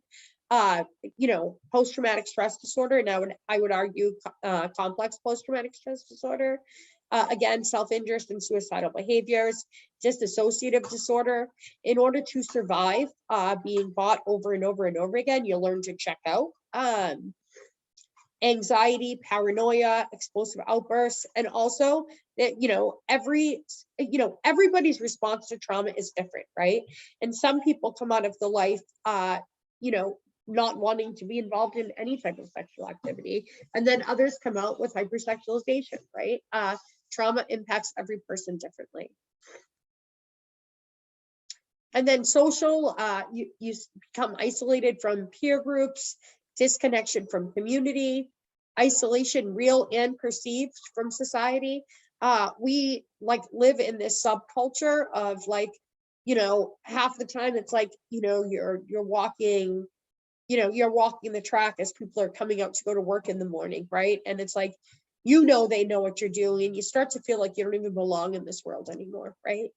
Speaker 2: Post-traumatic stress disorder, and I would argue complex post-traumatic stress disorder. Again, self-injurious and suicidal behaviors, dissociative disorder. In order to survive being bought over and over and over again, you learn to check out. Anxiety, paranoia, explosive outbursts, and also that everybody's response to trauma is different, right? And some people come out of the life not wanting to be involved in any type of sexual activity, and then others come out with hypersexualization, right? Trauma impacts every person differently. And then social, you become isolated from peer groups, disconnection from community, isolation, real and perceived, from society. We live in this subculture of half the time it's like, you're walking, you're walking the track as people are coming out to go to work in the morning, right? And it's like, they know what you're doing, and you start to feel like you don't even belong in this world anymore, right?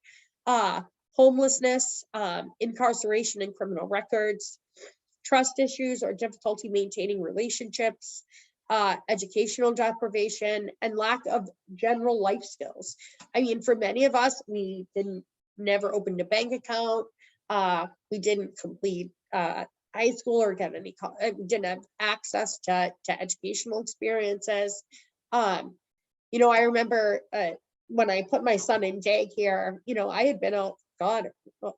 Speaker 2: Homelessness, incarceration and criminal records, trust issues or difficulty maintaining relationships, educational deprivation, and lack of general life skills. I mean, for many of us, we never opened a bank account. We didn't complete high school or get any, didn't have access to educational experiences. I remember when I put my son in daycare, I had been out God,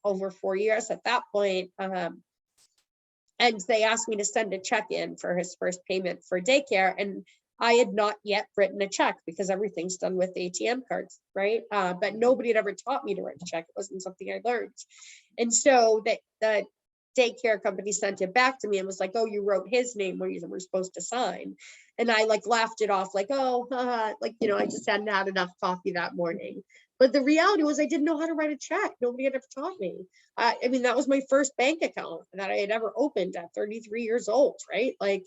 Speaker 2: over 4 years at that point. And they asked me to send a check in for his first payment for daycare. And I had not yet written a check because everything's done with ATM cards, right? But nobody had ever taught me to write a check. It wasn't something I learned. And so the daycare company sent it back to me and was like, oh, you wrote his name where you were supposed to sign. And I like laughed it off like, oh, like, you know, I just hadn't had enough coffee that morning. But the reality was I didn't know how to write a check. Nobody had ever taught me. I mean, that was my first bank account that I had ever opened at 33 years old, right? Like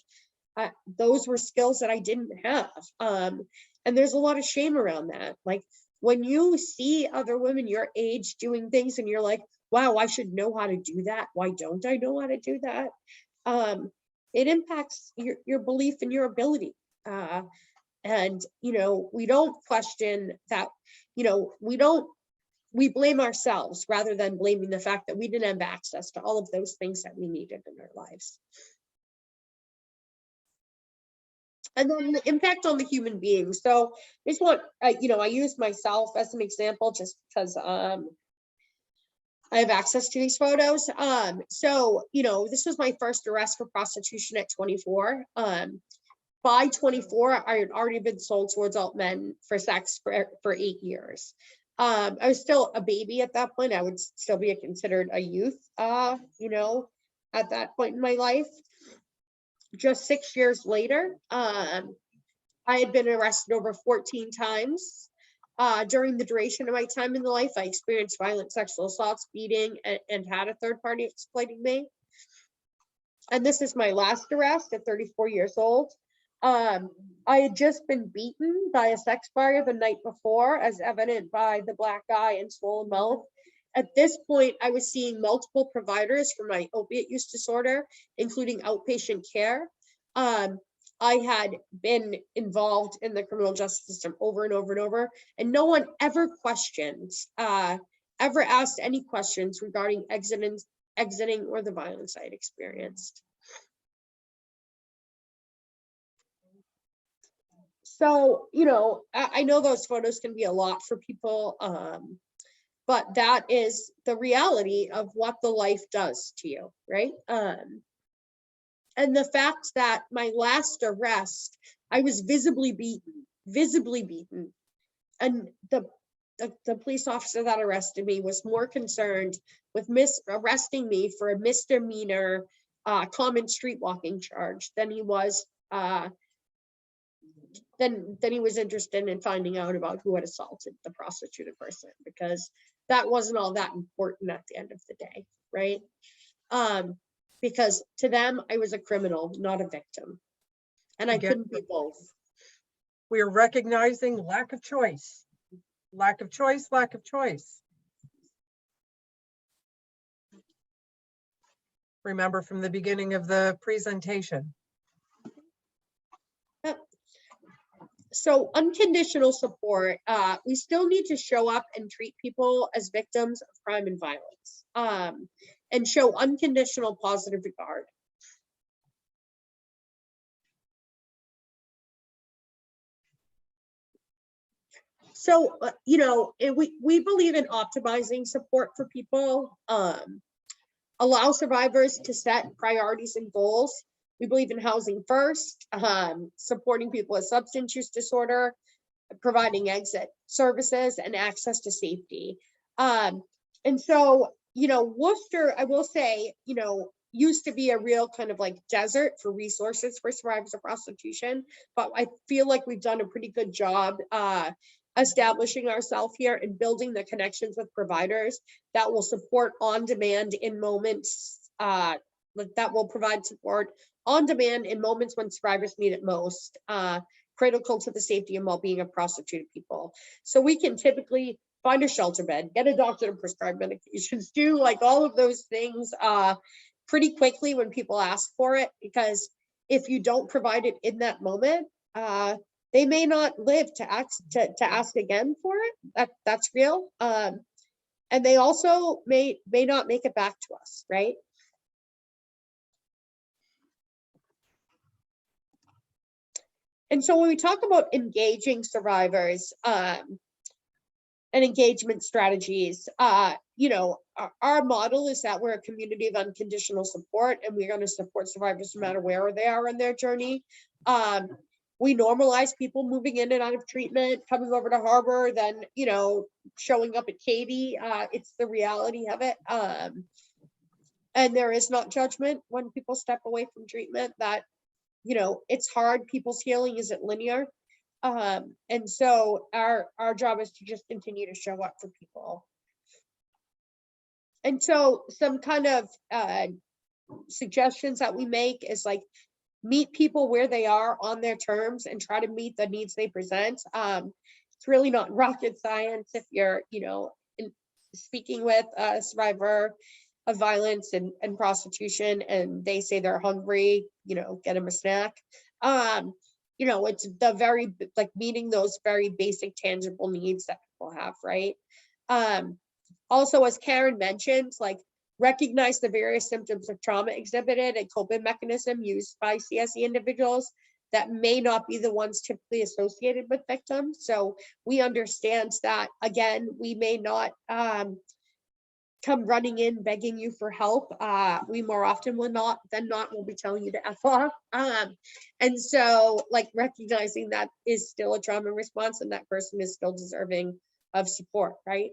Speaker 2: those were skills that I didn't have. And there's a lot of shame around that. Like when you see other women your age doing things and you're like, wow, I should know how to do that. Why don't I know how to do that? It impacts your belief in your ability. And, you know, we don't question that, you know, we blame ourselves rather than blaming the fact that we didn't have access to all of those things that we needed in our lives. And then the impact on the human being. So this one, you know, I use myself as an example just because I have access to these photos. So, you know, this was my first arrest for prostitution at 24. By 24, I had already been sold to adult men for sex for 8 years. I was still a baby at that point. I would still be considered a youth, you know, at that point in my life. Just 6 years later, I had been arrested over 14 times. During the duration of my time in the life, I experienced violent sexual assaults, beating, and had a third party exploiting me. And this is my last arrest at 34 years old. I had just been beaten by a sex buyer the night before, as evident by the black eye and swollen mouth. At this point, I was seeing multiple providers for my opiate use disorder, including outpatient care. I had been involved in the criminal justice system over and over and over, and no one ever questioned, ever asked any questions regarding exiting or the violence I had experienced. So, you know, I know those photos can be a lot for people, but that is the reality of what the life does to you, right? And the fact that my last arrest, I was visibly beaten. And the police officer that arrested me was more concerned with arresting me for a misdemeanor common street walking charge than he was interested in finding out about who had assaulted the prostituted person, because that wasn't all that important at the end of the day, right? Because to them, I was a criminal, not a victim. And I couldn't be both.
Speaker 3: We are recognizing lack of choice. Lack of choice, lack of choice. Remember from the beginning of the presentation.
Speaker 2: So unconditional support, we still need to show up and treat people as victims of crime and violence, and show unconditional positive regard. So, you know, we believe in optimizing support for people, allow survivors to set priorities and goals. We believe in housing first, supporting people with substance use disorder, providing exit services and access to safety. And so, you know, Worcester, I will say, you know, used to be a real kind of like desert for resources for survivors of prostitution, but I feel like we've done a pretty good job establishing ourselves here and building the connections with providers that will support on demand in moments, that will provide support on demand in moments when survivors need it most, critical to the safety and well-being of prostituted people. So we can typically find a shelter bed, get a doctor to prescribe medications, do like all of those things pretty quickly when people ask for it, because if you don't provide it in that moment, they may not live to ask again for it. That's real. And they also may not make it back to us, right? And so when we talk about engaging survivors, and engagement strategies. You know, our model is that we're a community of unconditional support, and we're going to support survivors no matter where they are in their journey. We normalize people moving in and out of treatment, coming over to Harbor, then, you know, showing up at Katie. It's the reality of it. And there is not judgment when people step away from treatment. That, you know, it's hard. People's healing isn't linear. And so our job is to just continue to show up for people. And so some kind of suggestions that we make is like, meet people where they are on their terms and try to meet the needs they present. It's really not rocket science. If you're, you know, speaking with a survivor of violence and prostitution, and they say they're hungry, you know, get them a snack. You know, it's the very, like, meeting those very basic tangible needs that people have, right? Also, as Karen mentioned, like, recognize the various symptoms of trauma exhibited and coping mechanism used by CSE individuals that may not be the ones typically associated with victims. So we understand that, again, we may not come running in begging you for help. We more often than not will be telling you to F off. And so, like, recognizing that is still a trauma response and that person is still deserving of support, right?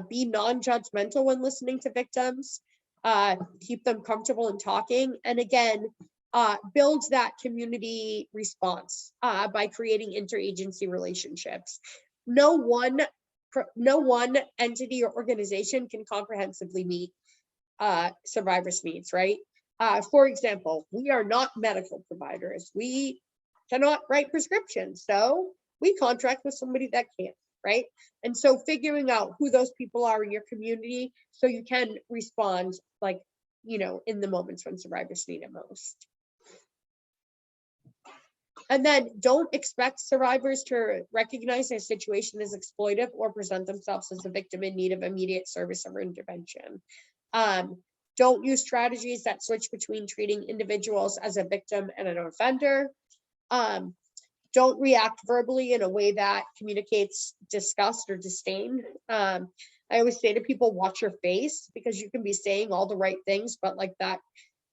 Speaker 2: Be non-judgmental when listening to victims, keep them comfortable in talking. And again, build that community response by creating interagency relationships. No one entity or organization can comprehensively meet survivors' needs, right? For example, we are not medical providers. We cannot write prescriptions, so we contract with somebody that can. Right? And so figuring out who those people are in your community so you can respond, like, you know, in the moments when survivors need it most. And then don't expect survivors to recognize their situation as exploitive or present themselves as a victim in need of immediate service or intervention. Don't use strategies that switch between treating individuals as a victim and an offender. Don't react verbally in a way that communicates disgust or disdain. I always say to people, watch your face, because you can be saying all the right things, but like that,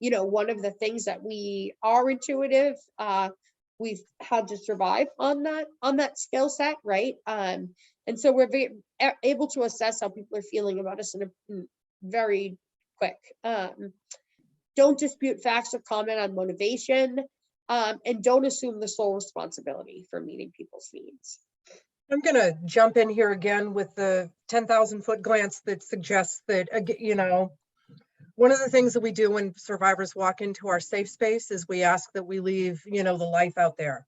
Speaker 2: you know, one of the things that we are intuitive, we've had to survive on that skill set, right? And so we're able to assess how people are feeling about us in a very quick. Don't dispute facts or comment on motivation. And don't assume the sole responsibility for meeting people's needs.
Speaker 3: I'm going to jump in here again with the 10,000 foot glance that suggests that, you know, one of the things that we do when survivors walk into our safe space is we ask that we leave, you know, the life out there.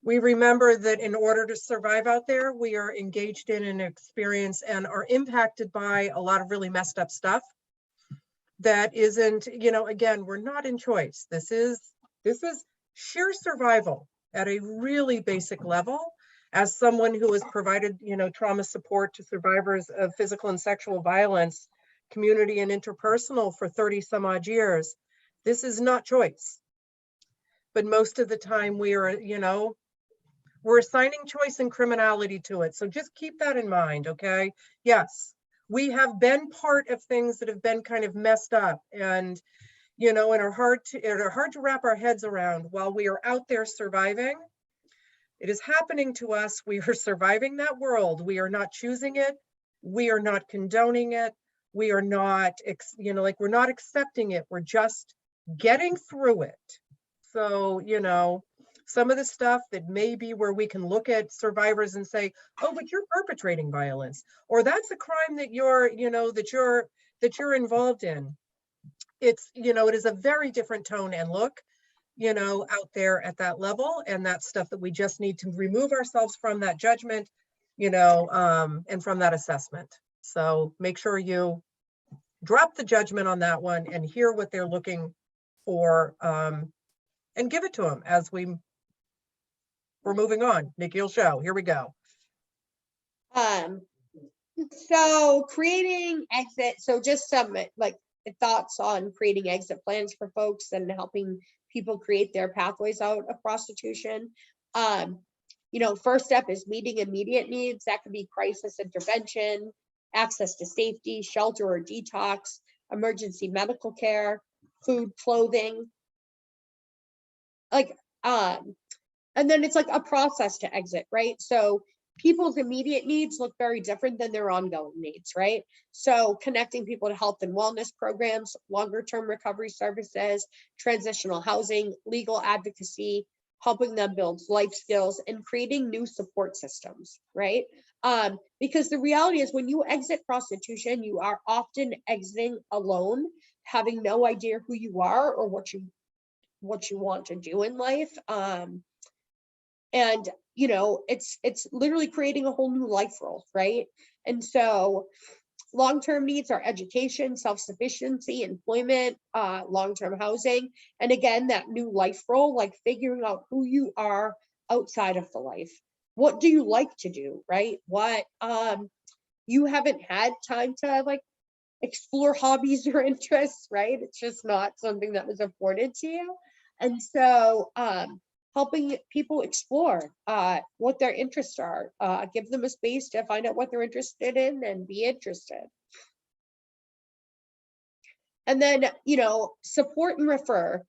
Speaker 3: We remember that in order to survive out there, we are engaged in an experience and are impacted by a lot of really messed up stuff that isn't, you know, again, we're not in choice. This is sheer survival at a really basic level. As someone who has provided, you know, trauma support to survivors of physical and sexual violence, community and interpersonal for 30 some odd years, this is not choice. But most of the time we are, you know, we're assigning choice and criminality to it. So just keep that in mind, okay? Yes, we have been part of things that have been kind of messed up and, you know, and are hard to wrap our heads around while we are out there surviving. It is happening to us. We are surviving that world. We are not choosing it. We are not condoning it. We are not, you know, like, we're not accepting it. We're just getting through it. So, you know, some of the stuff that may be where we can look at survivors and say, oh, but you're perpetrating violence, or that's a crime that you're, you know, that you're involved in. It's, you know, it is a very different tone and look, you know, out there at that level. And that's stuff that we just need to remove ourselves from that judgment, you know, and from that assessment. So make sure you drop the judgment on that one and hear what they're looking for, and give it to them as we're moving on. Nikki will show. Here we go.
Speaker 2: So creating exit. So just some like thoughts on creating exit plans for folks and helping people create their pathways out of prostitution. First step is meeting immediate needs. That could be crisis intervention, access to safety, shelter or detox, emergency medical care, food, clothing. And then it's like a process to exit, right? So people's immediate needs look very different than their ongoing needs, right? So connecting people to health and wellness programs, longer term recovery services, transitional housing, legal advocacy, helping them build life skills, and creating new support systems, right? Because the reality is when you exit prostitution, you are often exiting alone, having no idea who you are or what you want to do in life. And it's literally creating a whole new life role, right? And so long-term needs are education, self-sufficiency, employment, long-term housing, and again, that new life role, like figuring out who you are outside of the life. What do you like to do, right? What you haven't had time to like explore hobbies or interests, right? It's just not something that was afforded to you. And so helping people explore what their interests are, give them a space to find out what they're interested in and be interested. And then, support and refer,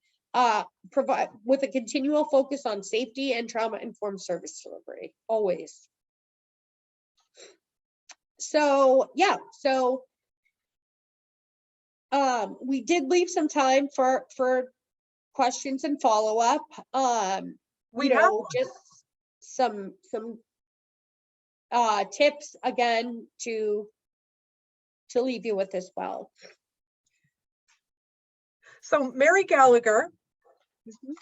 Speaker 2: provide with a continual focus on safety and trauma-informed service delivery, always. So, yeah, we did leave some time for questions and follow-up. Just some tips again to leave you with as well.
Speaker 3: So Mary Gallagher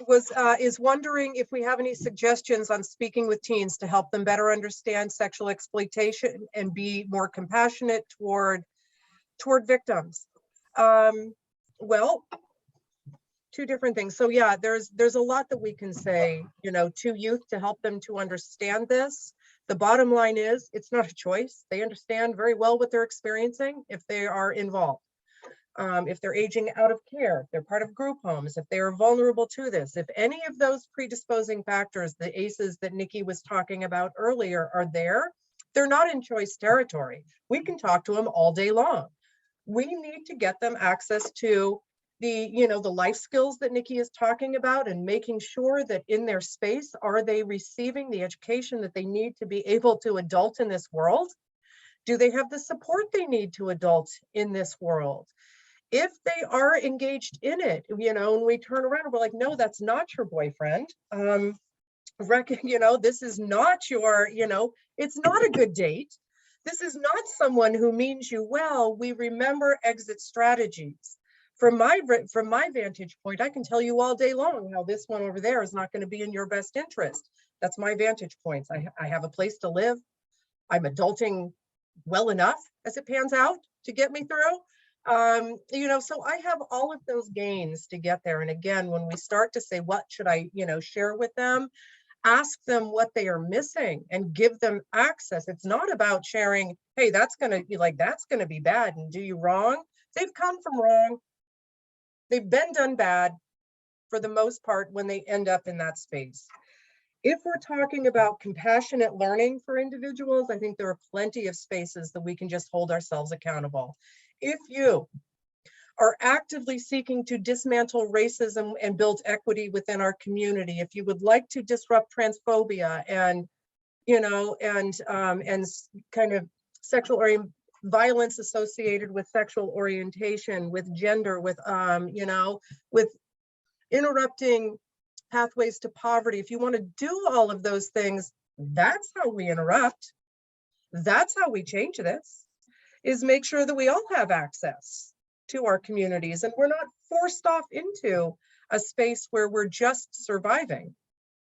Speaker 3: is wondering if we have any suggestions on speaking with teens to help them better understand sexual exploitation and be more compassionate toward victims. Well, two different things. So yeah, there's a lot that we can say, to youth to help them to understand this. The bottom line is it's not a choice. They understand very well what they're experiencing if they are involved. If they're aging out of care, if they're part of group homes, if they are vulnerable to this, if any of those predisposing factors, the ACEs that Nikki was talking about earlier are there, they're not in choice territory. We can talk to them all day long. We need to get them access to the life skills that Nikki is talking about and making sure that in their space, are they receiving the education that they need to be able to adult in this world? Do they have the support they need to adult in this world? If they are engaged in it, and we turn around and we're like, no, that's not your boyfriend. This is not your, it's not a good date. This is not someone who means you well. We remember exit strategies. From my vantage point, I can tell you all day long how this one over there is not going to be in your best interest. That's my vantage points. I have a place to live. I'm adulting well enough as it pans out to get me through. So I have all of those gains to get there. And again, when we start to say, what should I, share with them, ask them what they are missing and give them access. It's not about sharing, hey, that's going to be bad and do you wrong. They've come from wrong. They've been done bad for the most part when they end up in that space. If we're talking about compassionate learning for individuals, I think there are plenty of spaces that we can just hold ourselves accountable. If you are actively seeking to dismantle racism and build equity within our community, if you would like to disrupt transphobia and kind of violence associated with sexual orientation, with gender, with with interrupting pathways to poverty, if you want to do all of those things, that's how we interrupt. That's how we change this, is make sure that we all have access to our communities and we're not forced off into a space where we're just surviving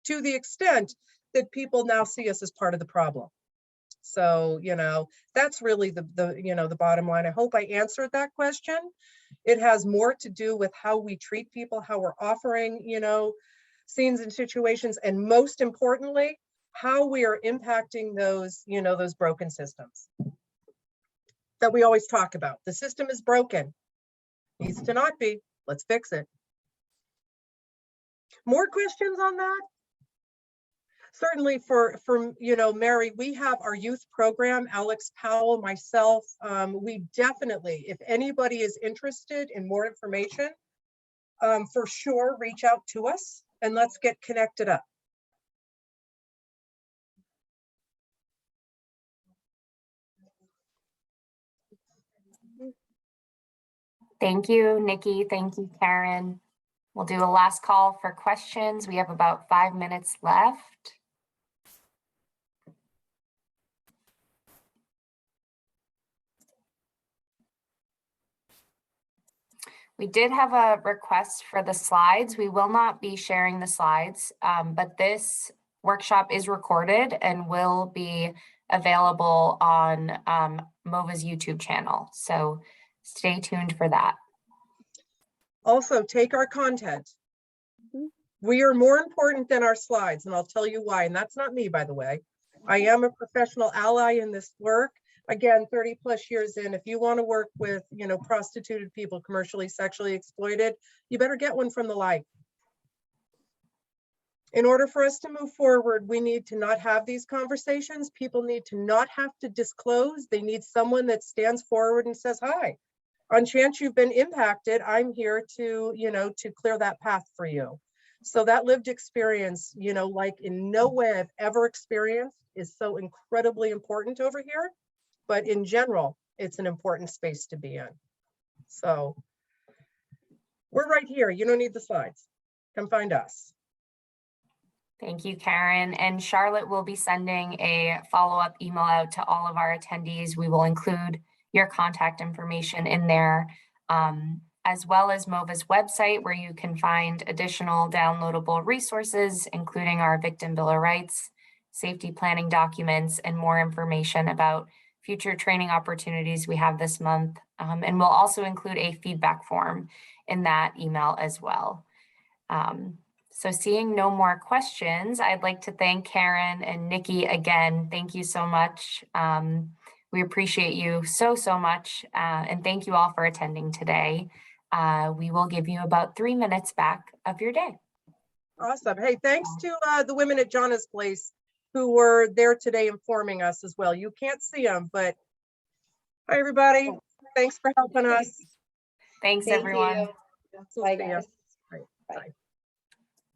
Speaker 3: to the extent that people now see us as part of the problem. So, that's really the bottom line. I hope I answered that question. It has more to do with how we treat people, how we're offering, scenes and situations, and most importantly, how we are impacting those broken systems that we always talk about. The system is broken. Needs to not be. Let's fix it. More questions on that? certainly for you know, Mary, we have our youth program, Alex Powell, myself. We definitely, if anybody is interested in more information, for sure, reach out to us and let's get connected up.
Speaker 1: Thank you, Nikki. Thank you, Karen. We'll do a last call for questions. We have about 5 minutes left. We did have a request for the slides. We will not be sharing the slides, but this workshop is recorded and will be available on MOVA's YouTube channel. So stay tuned for that.
Speaker 3: Also, take our content. We are more important than our slides, and I'll tell you why. And that's not me, by the way. I am a professional ally in this work. Again, 30 plus years in, if you want to work with, you know, prostituted people, commercially, sexually exploited, you better get one from the light. In order for us to move forward, we need to not have these conversations. People need to not have to disclose. They need someone that stands forward and says, hi, on chance you've been impacted, I'm here to, you know, to clear that path for you. So that lived experience, you know, like in no way I've ever experienced, is so incredibly important over here. But in general, it's an important space to be in. So we're right here. You don't need the slides. Come find us.
Speaker 1: Thank you, Karen. And Charlotte will be sending a follow-up email out to all of our attendees. We will include your contact information in there, as well as MOVA's website, where you can find additional downloadable resources, including our Victim Bill of Rights, safety planning documents, and more information about future training opportunities we have this month. And we'll also include a feedback form in that email as well. So seeing no more questions, I'd like to thank Karen and Nikki again. Thank you so much. We appreciate you so much. And thank you all for attending today. We will give you about 3 minutes back of your day.
Speaker 3: Awesome. Hey, thanks to the women at Jana's Place who were there today informing us as well. You can't see them, but hi, everybody. Thanks for helping us.
Speaker 1: Thanks,
Speaker 5: Thank
Speaker 1: everyone.
Speaker 5: you.
Speaker 3: We'll
Speaker 5: Bye,
Speaker 3: see ya.
Speaker 5: guys.
Speaker 3: Right,
Speaker 5: Bye.
Speaker 3: bye.